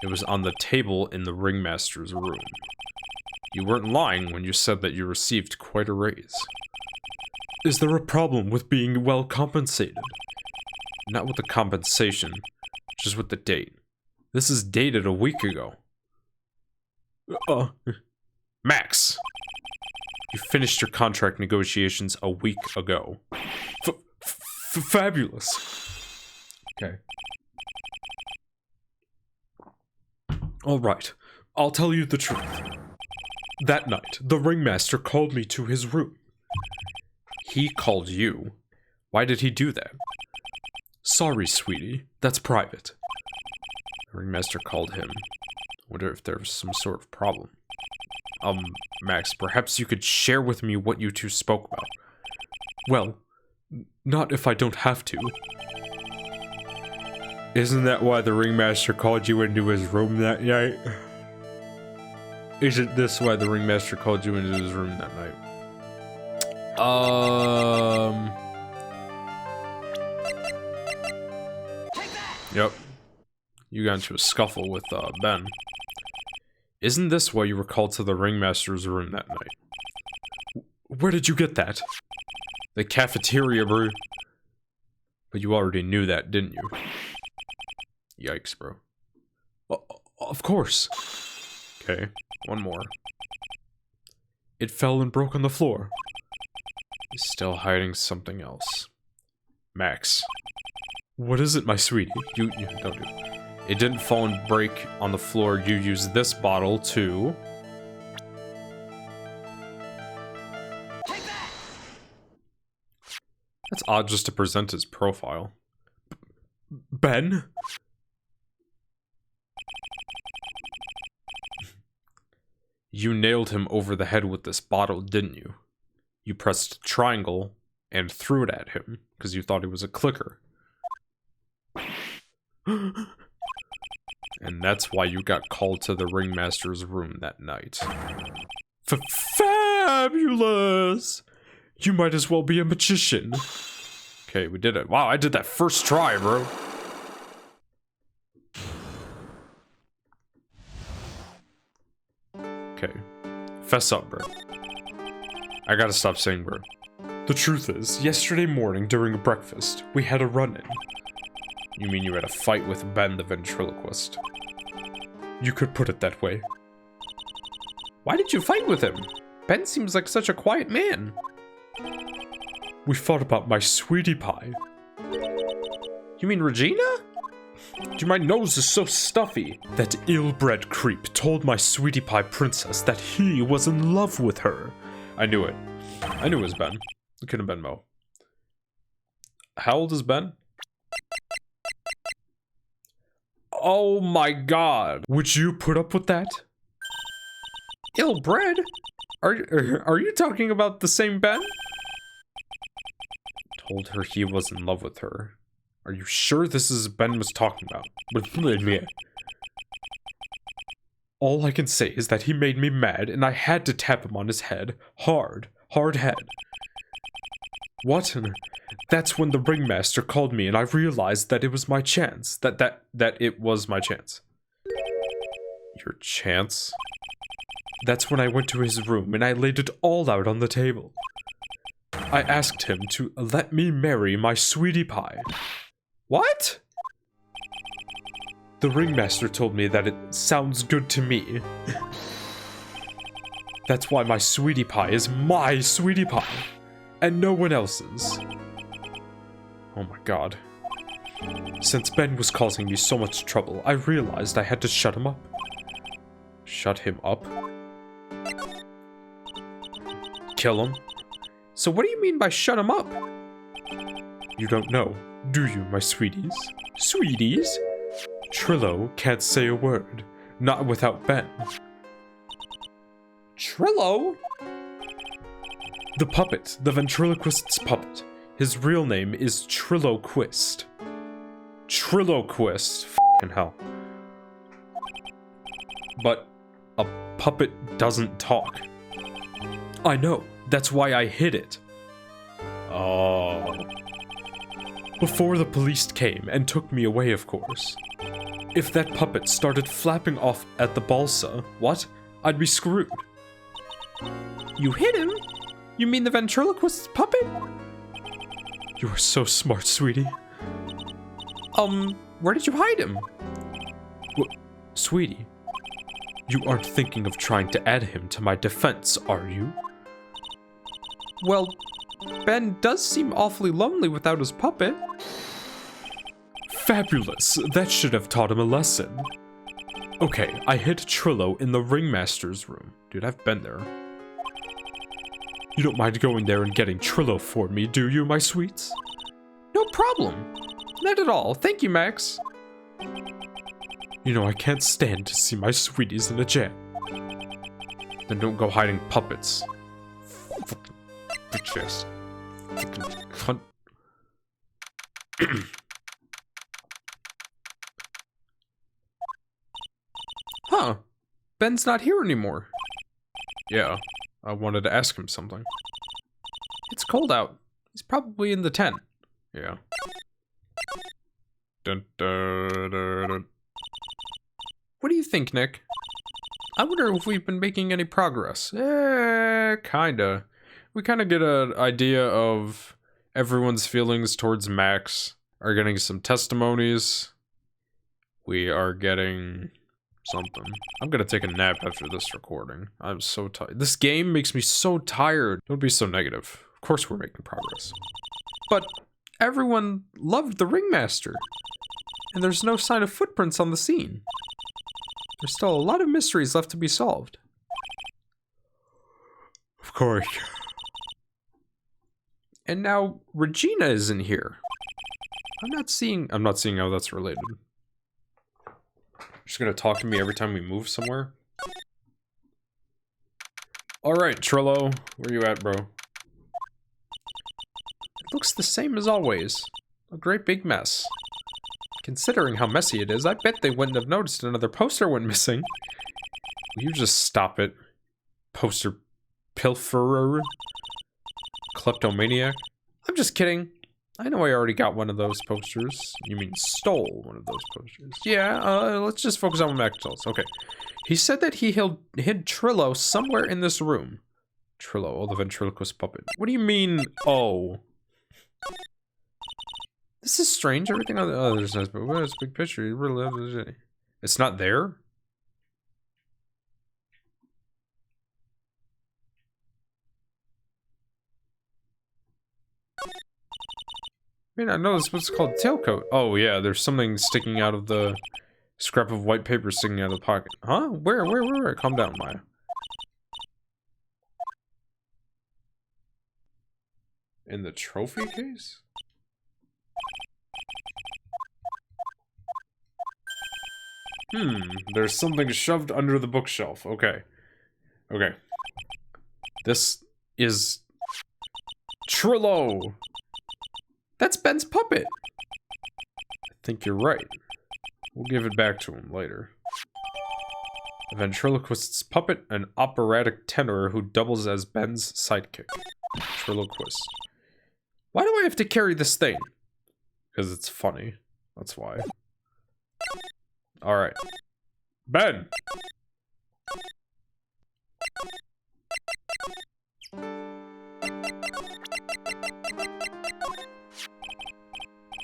It was on the table in the ringmaster's room. You weren't lying when you said that you received quite a raise. Is there a problem with being well compensated? Not with the compensation, just with the date. This is dated a week ago. Max! You finished your contract negotiations a week ago. Fabulous! Okay. Alright, I'll tell you the truth. That night, the ringmaster called me to his room. He called you? Why did he do that? Sorry, sweetie, that's private. The ringmaster called him. Wonder if there was some sort of problem. Max, perhaps you could share with me what you two spoke about. Well, not if I don't have to. Isn't that why the ringmaster called you into his room that night? Isn't this why the ringmaster called you into his room that night? Yep. You got into a scuffle with, Ben. Isn't this why you were called to the ringmaster's room that night? Where did you get that? The cafeteria, bro. But you already knew that, didn't you? Yikes, bro. Of course. Okay, one more. It fell and broke on the floor. He's still hiding something else. Max. What is it, my sweetie? You don't do it. It didn't fall and break on the floor. You used this bottle to... That's odd just to present his profile. Ben? You nailed him over the head with this bottle, didn't you? You pressed triangle and threw it at him because you thought he was a clicker. And that's why you got called to the ringmaster's room that night. Fabulous! You might as well be a magician. Okay, we did it. Wow, I did that first try, bro. Okay. Fess up, bro. I gotta stop saying bro. The truth is, yesterday morning during breakfast, we had a run-in. You mean you had a fight with Ben the ventriloquist? You could put it that way. Why did you fight with him? Ben seems like such a quiet man. We fought about my sweetie pie. You mean Regina? My nose is so stuffy. That ill-bred creep told my sweetie pie princess that he was in love with her. I knew it. I knew it was Ben. It couldn't have been Mo. How old is Ben? Oh my god. Would you put up with that? Ill-bred? Are you talking about the same Ben? Told her he was in love with her. Are you sure this is Ben was talking about? All I can say is that he made me mad and I had to tap him on his head. Hard head. What? That's when the ringmaster called me and I realized that it was my chance. That it was my chance. Your chance? That's when I went to his room and I laid it all out on the table. I asked him to let me marry my sweetie pie. What? The ringmaster told me that it sounds good to me. That's why my sweetie pie is my sweetie pie, and no one else's. Oh my god. Since Ben was causing me so much trouble, I realized I had to shut him up. Shut him up? Kill him? So what do you mean by shut him up? You don't know, do you, my sweeties? Sweeties? Trillo can't say a word, not without Ben. Trillo? The puppet, the ventriloquist's puppet. His real name is Trilloquist. Trilloquist, f***ing hell. But a puppet doesn't talk. I know, that's why I hid it. Oh. Before the police came and took me away, of course. If that puppet started flapping off at the balsa, what? I'd be screwed. You hid him? You mean the ventriloquist's puppet? You are so smart, sweetie. Where did you hide him? Sweetie, you aren't thinking of trying to add him to my defense, are you? Well, Ben does seem awfully lonely without his puppet. Fabulous! That should have taught him a lesson. Okay, I hid Trillo in the ringmaster's room. Dude, I've been there. You don't mind going there and getting Trillo for me, do you, my sweets? No problem. Not at all. Thank you, Max. You know, I can't stand to see my sweeties in a jam. Then don't go hiding puppets. Fucking bitches. Fucking cunt. Huh. Ben's not here anymore. Yeah, I wanted to ask him something. It's cold out. He's probably in the tent. Yeah. Dun, dun, dun, dun. What do you think, Nick? I wonder if we've been making any progress. Kinda. We kinda get an idea of everyone's feelings towards Max. Are getting some testimonies. We are getting something. I'm gonna take a nap after this recording. I'm so tired. This game makes me so tired. Don't be so negative. Of course we're making progress. But everyone loved the ringmaster. And there's no sign of footprints on the scene. There's still a lot of mysteries left to be solved. Of course. And now Regina isn't here. I'm not seeing how that's related. Just gonna talk to me every time we move somewhere. Alright, Trillo. Where you at, bro? It looks the same as always. A great big mess. Considering how messy it is, I bet they wouldn't have noticed another poster went missing. Will you just stop it? Poster pilferer? Kleptomaniac? I'm just kidding. I know I already got one of those posters. You mean stole one of those posters? Yeah, let's just focus on what Max tells. Okay. He said that he hid Trillo somewhere in this room. Trillo, oh, the ventriloquist puppet. What do you mean, oh? This is strange. Everything on the... Oh, there's a big picture. You really love it. It's not there? mean, I know this what's called tailcoat. Oh yeah, there's something sticking out of the scrap of white paper sticking out of the pocket. Huh? Where? Calm down, Maya. In the trophy case? There's something shoved under the bookshelf. Okay. Okay. This is Trillo! That's Ben's puppet. I think you're right. We'll give it back to him later. A ventriloquist's puppet, an operatic tenor who doubles as Ben's sidekick. Ventriloquist. Why do I have to carry this thing? Because it's funny. That's why. Alright. Ben!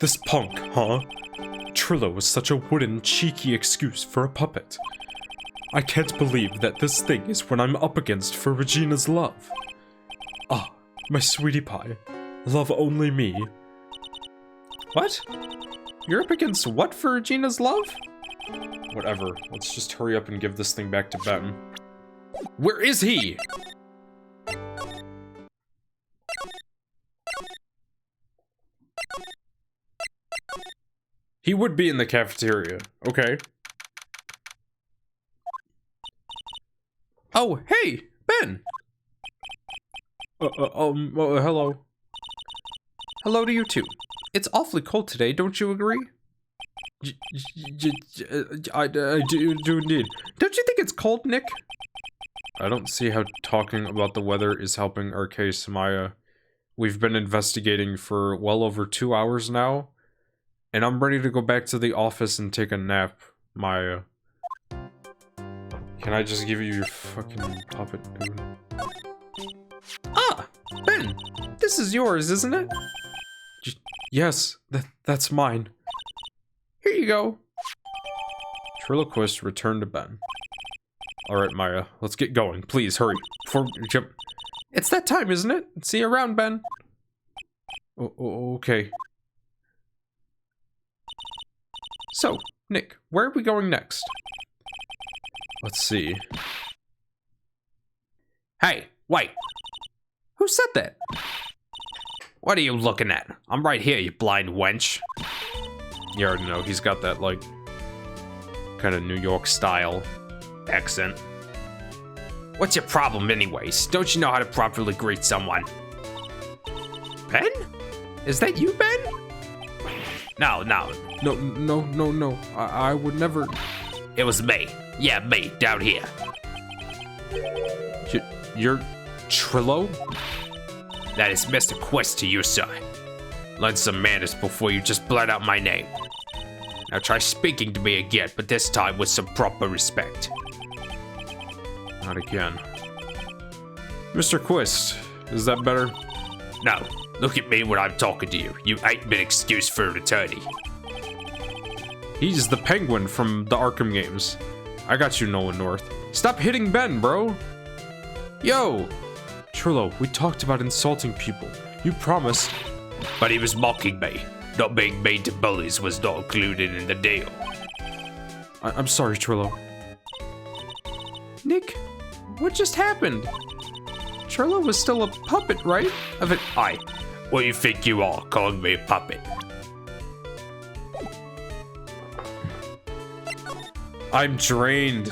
This punk, huh? Trillo was such a wooden, cheeky excuse for a puppet. I can't believe that this thing is what I'm up against for Regina's love. Ah, my sweetie pie. Love only me. What? You're up against what for Regina's love? Whatever. Let's just hurry up and give this thing back to Ben. Where is he? He would be in the cafeteria. Okay. Oh, hey, Ben! Hello. Hello to you too. It's awfully cold today, don't you agree? I do indeed. Don't you think it's cold, Nick? I don't see how talking about the weather is helping our case, Maya. We've been investigating for well over 2 hours now, and I'm ready to go back to the office and take a nap, Maya. Can I just give you your fucking puppet, dude? Ah, Ben, this is yours, isn't it? Yes, that's mine. Here you go. Triloquist returned to Ben. Alright, Maya, let's get going. Please, hurry. Before you jump. It's that time, isn't it? See you around, Ben. Okay. So, Nick, where are we going next? Let's see. Hey, wait. Who said that? What are you looking at? I'm right here, you blind wench. You already know, he's got that, like, kind of New York style accent. What's your problem anyways? Don't you know how to properly greet someone? Ben? Is that you, Ben? No. No. I would never... It was me. Yeah, me, down here. You're Trillo? That is Mr. Quest to you, sir. Learn some manners before you just blurt out my name. Now try speaking to me again, but this time with some proper respect. Not again. Mr. Quist, is that better? No, look at me when I'm talking to you. You ain't been excused for an eternity. He's the penguin from the Arkham games. I got you, Nolan North. Stop hitting Ben, bro! Yo! Trillo, we talked about insulting people. You promised. But he was mocking me. Not being mean to bullies was not included in the deal. I'm sorry, Trillo. Nick, what just happened? Trillo was still a puppet, right? Of it. Aye. What do you think you are, calling me a puppet? I'm drained.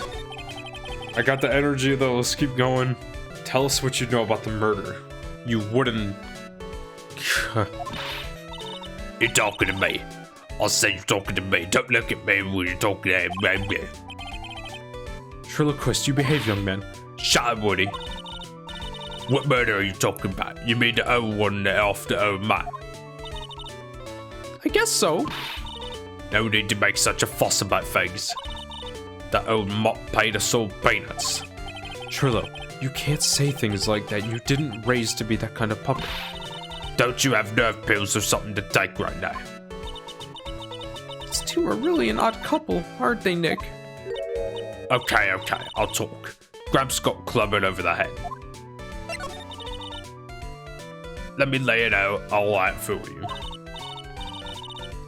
I got the energy though, let's keep going. Tell us what you know about the murder. You wouldn't... You're talking to me. I'll say you're talking to me. Don't look at me when you're talking to me. Triloquist, you behave, young man. Shut up, Woody. What murder are you talking about? You mean the old one after old Matt? I guess so. No need to make such a fuss about things. That old mop paid us all peanuts. Trillo, you can't say things like that. You didn't raise to be that kind of puppet. Don't you have nerve pills or something to take right now? These two are really an odd couple, aren't they, Nick? Okay, I'll talk. Grab Scott clubbing over the head. Let me lay it out all out for you.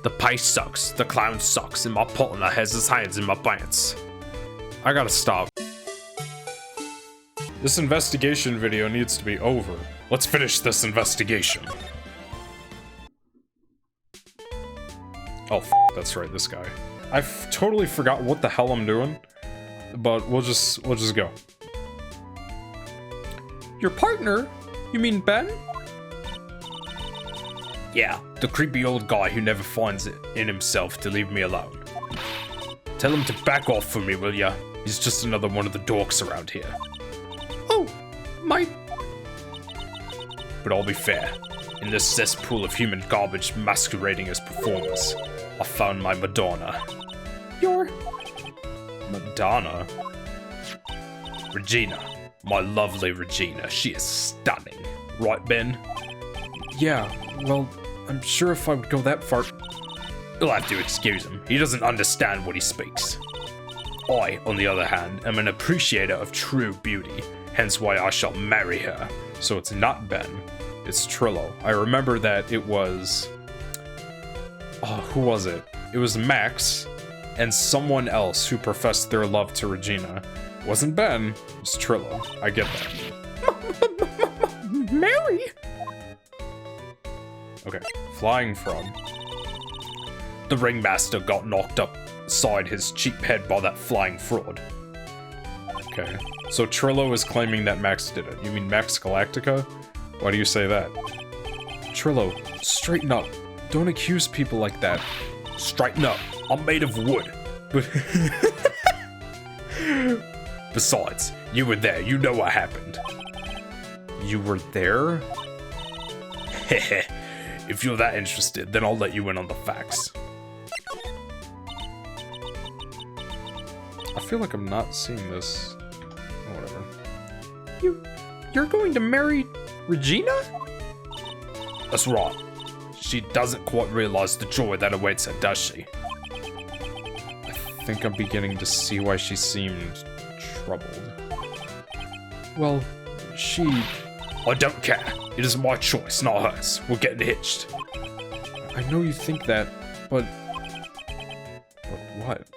The pie sucks, the clown sucks, and my partner has his hands in my pants. I gotta stop. This investigation video needs to be over. Let's finish this investigation. Oh, that's right, this guy. I totally forgot what the hell I'm doing, but we'll just go. Your partner? You mean Ben? Yeah, the creepy old guy who never finds it in himself to leave me alone. Tell him to back off from me, will ya? He's just another one of the dorks around here. Oh, my... But I'll be fair. In this cesspool of human garbage masquerading as performers, I found my Madonna. Your... Madonna? Regina. My lovely Regina. She is stunning. Right, Ben? Yeah, well, I'm sure if I would go that far... You'll have to excuse him. He doesn't understand what he speaks. I, on the other hand, am an appreciator of true beauty, hence why I shall marry her. So it's not Ben, it's Trillo. I remember that it was... Oh, who was it? It was Max and someone else who professed their love to Regina. It wasn't Ben, it was Trillo. I get that. Mary? Okay, flying frog. The ringmaster got knocked upside his cheap head by that flying fraud. Okay, so Trillo is claiming that Max did it. You mean Max Galactica? Why do you say that? Trillo, straighten up. Don't accuse people like that. Straighten up. I'm made of wood. Besides, you were there. You know what happened. You were there? If you're that interested, then I'll let you in on the facts. I feel like I'm not seeing this. Oh, whatever. You're going to marry Regina? That's right. She doesn't quite realize the joy that awaits her, does she? I think I'm beginning to see why she seemed troubled. Well, she... I don't care. It is my choice, not hers. We're getting hitched. I know you think that, but what?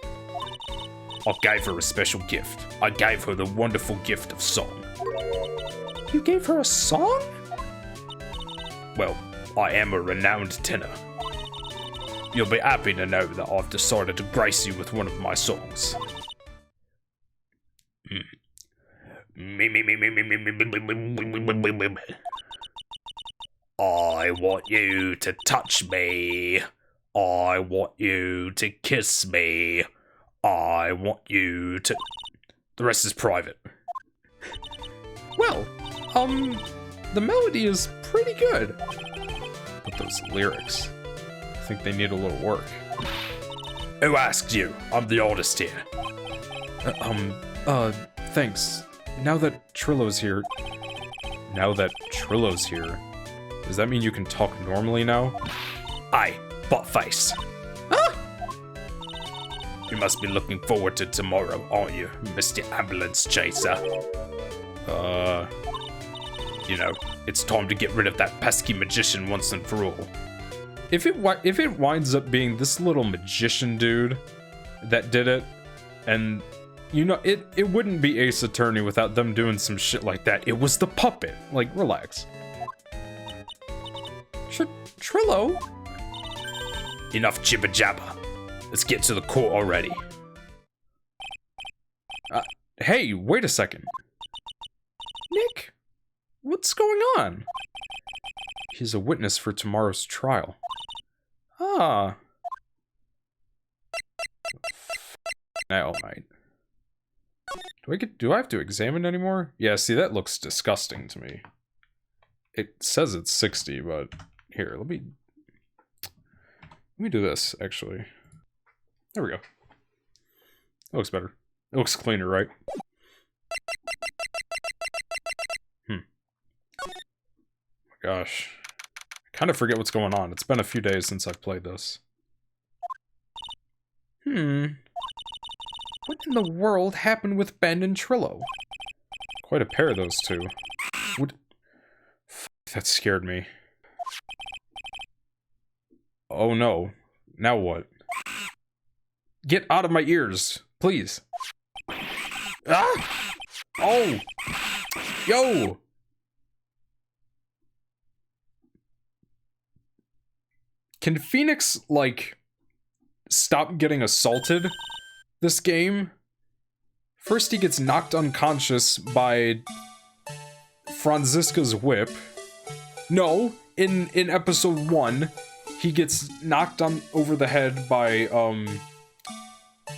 I gave her a special gift. I gave her the wonderful gift of song. You gave her a song? Well, I am a renowned tenor. You'll be happy to know that I've decided to grace you with one of my songs. I want you to touch me. I want you to kiss me. I want you to... The rest is private. Well, the melody is pretty good. But those lyrics, I think they need a little work. Who asked you? I'm the artist here. Thanks. Now that Trillo's here... Does that mean you can talk normally now? Aye, buttface. Ah! You must be looking forward to tomorrow, aren't you, Mr. Ambulance Chaser? You know, it's time to get rid of that pesky magician once and for all. If it winds up being this little magician dude that did it, and you know, it wouldn't be Ace Attorney without them doing some shit like that. It was the puppet. Like, relax. Trillo? Enough jibber jabber. Let's get to the court already. Hey, wait a second. Nick, what's going on? He's a witness for tomorrow's trial. Ah. Now, mate. Do I have to examine anymore? Yeah, see, that looks disgusting to me. It says it's 60, but here, let me do this, actually. There we go. That looks better. It looks cleaner, right? Gosh. I kind of forget what's going on. It's been a few days since I've played this. What in the world happened with Ben and Trillo? Quite a pair, those two. That scared me. Oh no. Now what? Get out of my ears, please. Ah! Oh! Yo! Can Phoenix, like, stop getting assaulted this game? First he gets knocked unconscious by Franziska's whip. No, in episode 1, he gets knocked over the head by,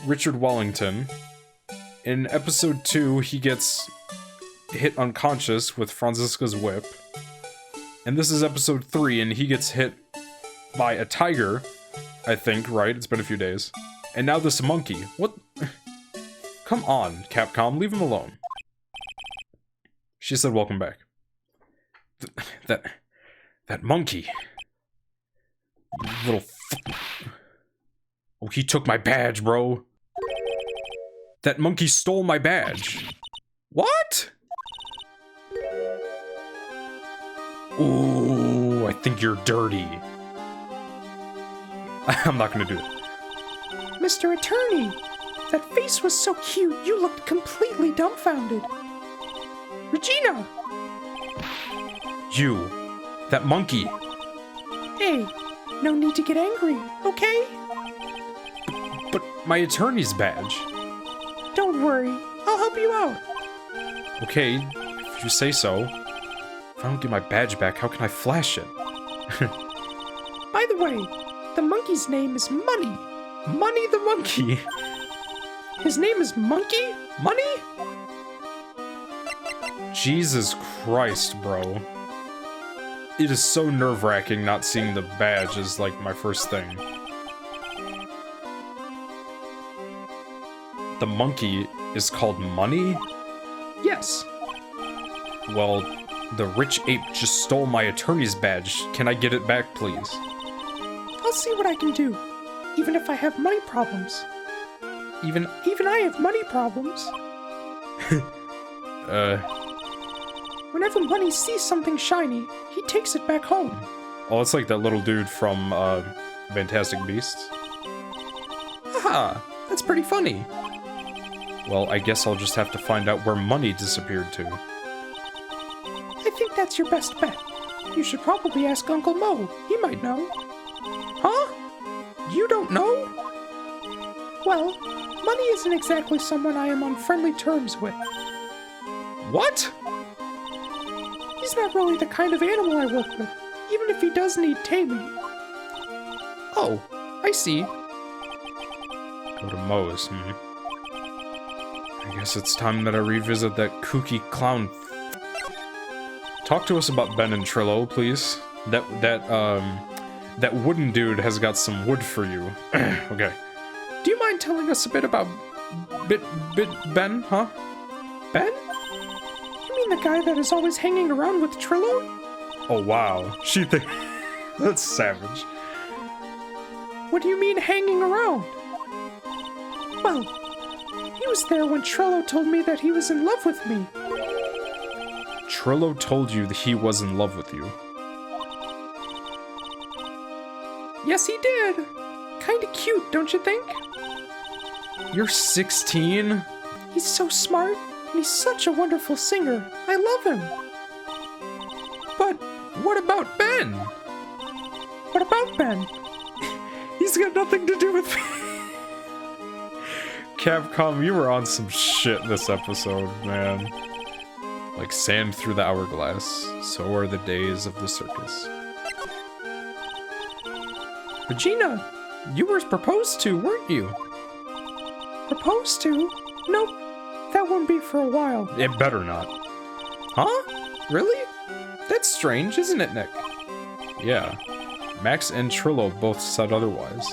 Richard Wellington. In episode 2, he gets hit unconscious with Franziska's whip. And this is episode 3, and he gets hit by a tiger, I think, right? It's been a few days. And now this monkey. What? Come on, Capcom, leave him alone. She said, welcome back. That monkey. Little Oh, he took my badge, bro. That monkey stole my badge. What? Ooh, I think you're dirty. I'm not gonna do it. Mr. Attorney, that face was so cute, you looked completely dumbfounded. Regina! You. That monkey. Hey, no need to get angry, okay? But my attorney's badge. Don't worry, I'll help you out. Okay, if you say so. If I don't get my badge back, how can I flash it? By the way, the monkey's name is Money. Money the monkey? His name is Monkey? Money? Jesus Christ, bro. It is so nerve-wracking not seeing the badge as, like, my first thing. The monkey is called Money? Yes. Well, the rich ape just stole my attorney's badge. Can I get it back, please? I'll see what I can do, even if I have money problems. Even I have money problems. Whenever Money sees something shiny, he takes it back home. Oh, it's like that little dude from, Fantastic Beasts. Haha, that's pretty funny. Well, I guess I'll just have to find out where Money disappeared to. I think that's your best bet. You should probably ask Uncle Mo. He might know. Huh? You don't know? Well, Money isn't exactly someone I am on friendly terms with. What? He's not really the kind of animal I work with, even if he does need taming. Oh, I see. Go to Moe's, I guess it's time that I revisit that kooky clown. Talk to us about Ben and Trillo, please. That wooden dude has got some wood for you. Okay. Do you mind telling us a bit about Bit Ben, huh? Ben? You mean the guy that is always hanging around with Trillo? Oh wow, she think that's savage. What do you mean hanging around? Well, he was there when Trillo told me that he was in love with me. Trillo told you that he was in love with you. Yes, he did. Kinda cute, don't you think? You're 16? He's so smart, and he's such a wonderful singer. I love him. But what about Ben? What about Ben? He's got nothing to do with me. Capcom, you were on some shit this episode, man. Like sand through the hourglass, so are the days of the circus. Regina, you were proposed to, weren't you? Proposed to? Nope. That won't be for a while. It better not. Huh? Really? That's strange, isn't it, Nick? Yeah. Max and Trillo both said otherwise.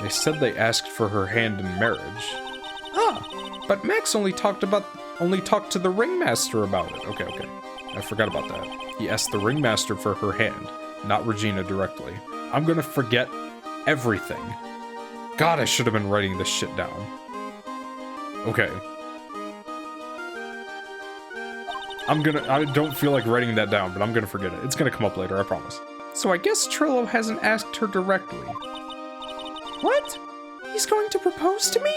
They said they asked for her hand in marriage. Ah, but Max only talked to the ringmaster about it. Okay. I forgot about that. He asked the ringmaster for her hand, not Regina directly. I'm gonna forget everything. God, I should have been writing this shit down. Okay. I don't feel like writing that down, but I'm gonna forget it. It's gonna come up later, I promise. So I guess Trillo hasn't asked her directly. What? He's going to propose to me?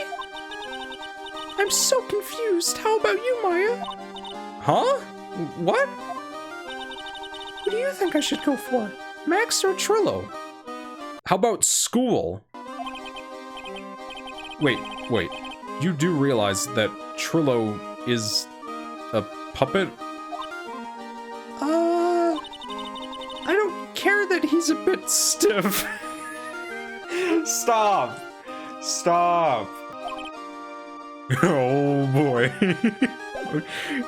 I'm so confused. How about you, Maya? Huh? What? Who do you think I should go for? Max or Trillo? How about school? Wait. You do realize that Trillo is a puppet? I don't care that he's a bit stiff. Stop. Oh boy.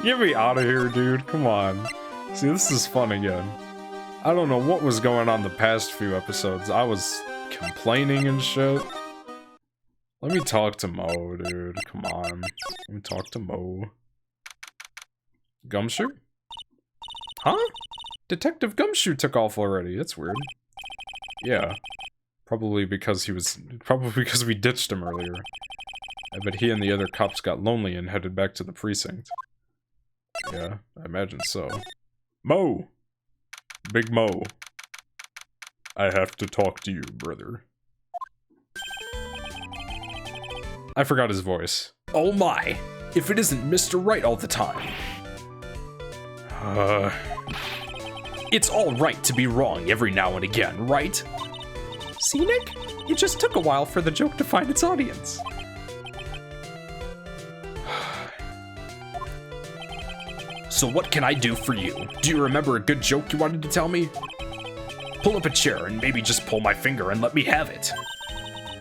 Get me out of here, dude. Come on. See, this is fun again. I don't know what was going on the past few episodes. I was complaining and shit. Let me talk to Mo, dude. Come on. Let me talk to Mo. Gumshoe? Huh? Detective Gumshoe took off already. That's weird. Yeah. Probably because we ditched him earlier. I bet he and the other cops got lonely and headed back to the precinct. Yeah, I imagine so. Mo! Big Mo. I have to talk to you, brother. I forgot his voice. Oh my! If it isn't Mr. Wright all the time! It's all right to be wrong every now and again, right? See, Nick? It just took a while for the joke to find its audience. So what can I do for you? Do you remember a good joke you wanted to tell me? Pull up a chair and maybe just pull my finger and let me have it.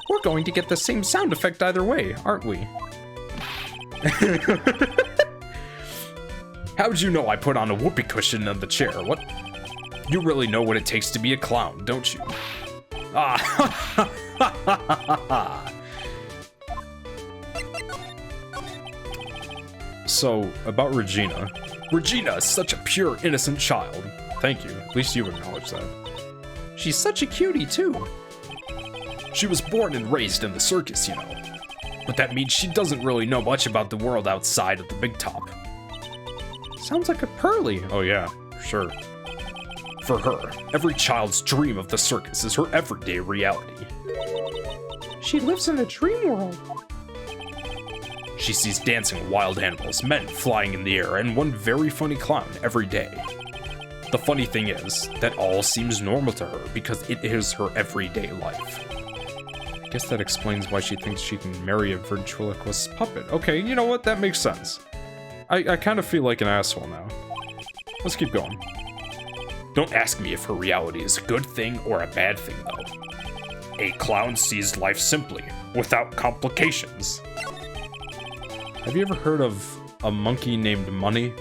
We're going to get the same sound effect either way, aren't we? How'd you know I put on a whoopee cushion on the chair? What? You really know what it takes to be a clown, don't you? Ah. So, about Regina. Regina is such a pure, innocent child. Thank you. At least you acknowledge that. She's such a cutie, too. She was born and raised in the circus, you know. But that means she doesn't really know much about the world outside of the big top. Sounds like a Pearly. Oh yeah, sure. For her, every child's dream of the circus is her everyday reality. She lives in a dream world. She sees dancing wild animals, men flying in the air, and one very funny clown every day. The funny thing is, that all seems normal to her because it is her everyday life. I guess that explains why she thinks she can marry a ventriloquist puppet. Okay, you know what? That makes sense. I kind of feel like an asshole now. Let's keep going. Don't ask me if her reality is a good thing or a bad thing, though. A clown sees life simply, without complications. Have you ever heard of a monkey named Money?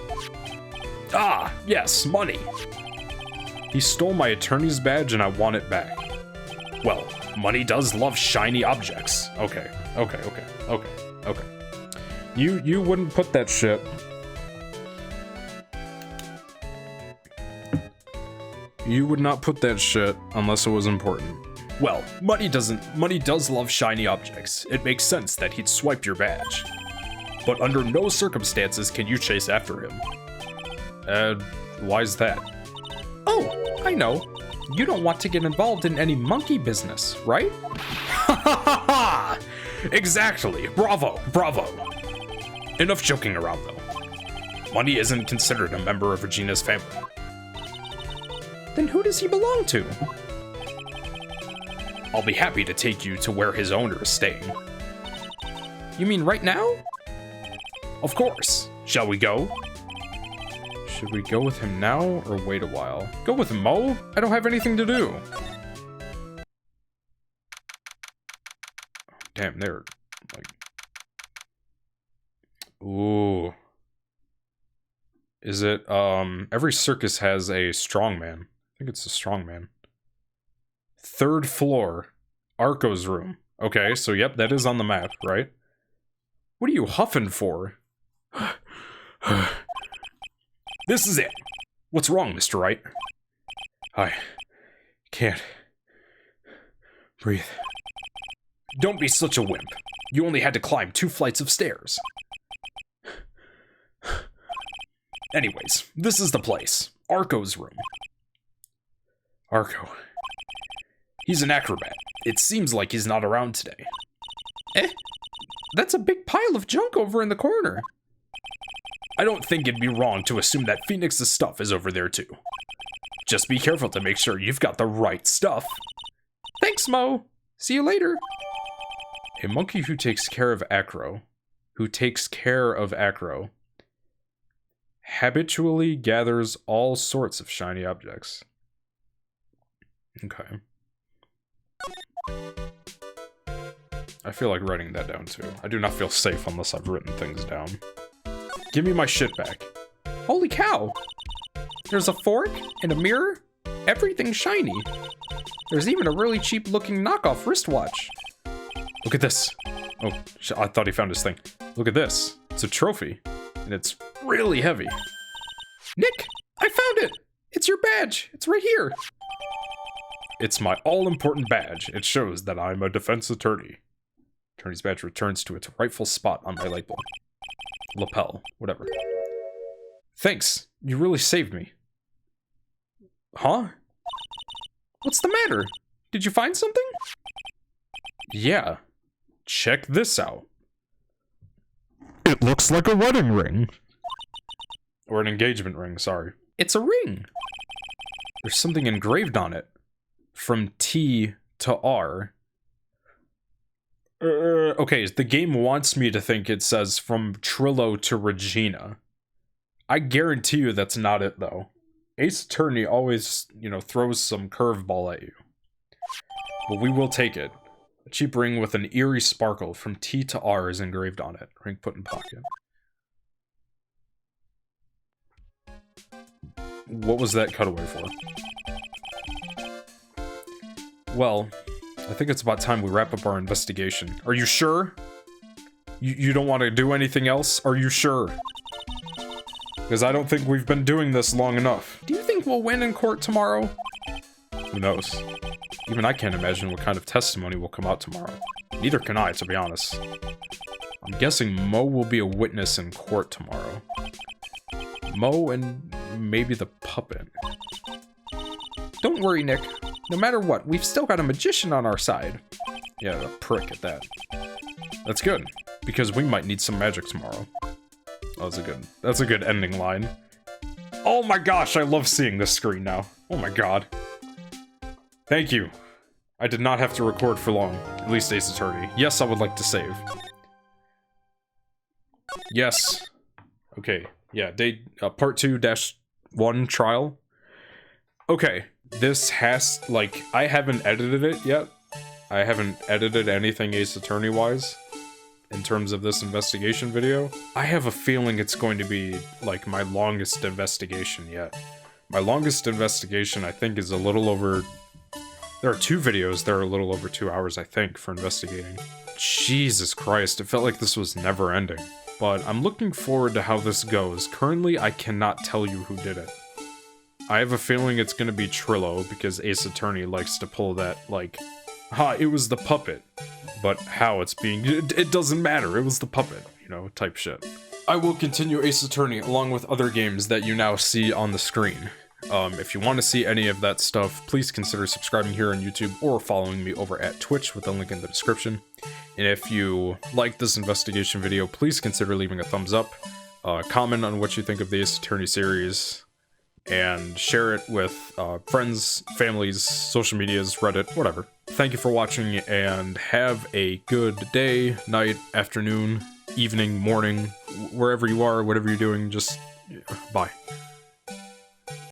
Ah, yes, Money. He stole my attorney's badge and I want it back. Well, Money does love shiny objects. Okay. You wouldn't put that shit. You would not put that shit unless it was important. Well, Money does love shiny objects. It makes sense that he'd swipe your badge. But under no circumstances can you chase after him. Why's that? Oh, I know. You don't want to get involved in any monkey business, right? Exactly. Bravo. Enough joking around, though. Money isn't considered a member of Regina's family. Then who does he belong to? I'll be happy to take you to where his owner is staying. You mean right now? Of course. Shall we go? Should we go with him now or wait a while? Go with him, Mo. I don't have anything to do. Damn, they're like... Ooh. Is it, every circus has a strongman. I think it's a strongman. 3rd floor. Arco's room. Okay, so yep, that is on the map, right? What are you huffing for? This is it. What's wrong, Mr. Wright? I can't breathe. Don't be such a wimp. You only had to climb 2 flights of stairs. Anyways, this is the place. Arco's room. Arco. He's an acrobat. It seems like he's not around today. Eh? That's a big pile of junk over in the corner. I don't think it'd be wrong to assume that Phoenix's stuff is over there too. Just be careful to make sure you've got the right stuff. Thanks, Mo. See you later. A monkey who takes care of Acro, habitually gathers all sorts of shiny objects. Okay. I feel like writing that down too. I do not feel safe unless I've written things down. Give me my shit back. Holy cow. There's a fork and a mirror. Everything's shiny. There's even a really cheap looking knockoff wristwatch. Look at this. Oh, I thought he found his thing. Look at this. It's a trophy. And it's really heavy. Nick, I found it. It's your badge. It's right here. It's my all-important badge. It shows that I'm a defense attorney. Attorney's badge returns to its rightful spot on my label. Lapel, whatever. Thanks. You really saved me. Huh? What's the matter? Did you find something? Yeah. Check this out. It looks like a wedding ring. Or an engagement ring, sorry. It's a ring. There's something engraved on it. From T to R. Okay, the game wants me to think it says from Trillo to Regina. I guarantee you that's not it, though. Ace Attorney always, throws some curveball at you. But we will take it. A cheap ring with an eerie sparkle from T to R is engraved on it. Ring put in pocket. What was that cutaway for? Well, I think it's about time we wrap up our investigation. Are you sure? You don't want to do anything else? Are you sure? Because I don't think we've been doing this long enough. Do you think we'll win in court tomorrow? Who knows? Even I can't imagine what kind of testimony will come out tomorrow. Neither can I, to be honest. I'm guessing Mo will be a witness in court tomorrow. Mo and maybe the puppet. Don't worry, Nick. No matter what, we've still got a magician on our side. Yeah, a prick at that. That's good, because we might need some magic tomorrow. That's a good ending line. Oh my gosh, I love seeing this screen now. Oh my god. Thank you. I did not have to record for long. At least Ace Attorney. Yes, I would like to save. Yes. Okay. Yeah, part 2-1 trial. Okay. This has, I haven't edited it yet. I haven't edited anything Ace Attorney-wise in terms of this investigation video. I have a feeling it's going to be, my longest investigation yet. My longest investigation, I think, is a little over... There are 2 videos that are a little over 2 hours, I think, for investigating. Jesus Christ, it felt like this was never ending. But I'm looking forward to how this goes. Currently, I cannot tell you who did it. I have a feeling it's gonna be Trillo, because Ace Attorney likes to pull that, it was the puppet. But how it's being... It doesn't matter, it was the puppet, type shit. I will continue Ace Attorney along with other games that you now see on the screen. If you want to see any of that stuff, please consider subscribing here on YouTube or following me over at Twitch with the link in the description. And if you like this investigation video, please consider leaving a thumbs up, comment on what you think of the Ace Attorney series, and share it with friends, families, social medias, Reddit, whatever. Thank you for watching, and have a good day, night, afternoon, evening, morning, wherever you are, whatever you're doing, just bye.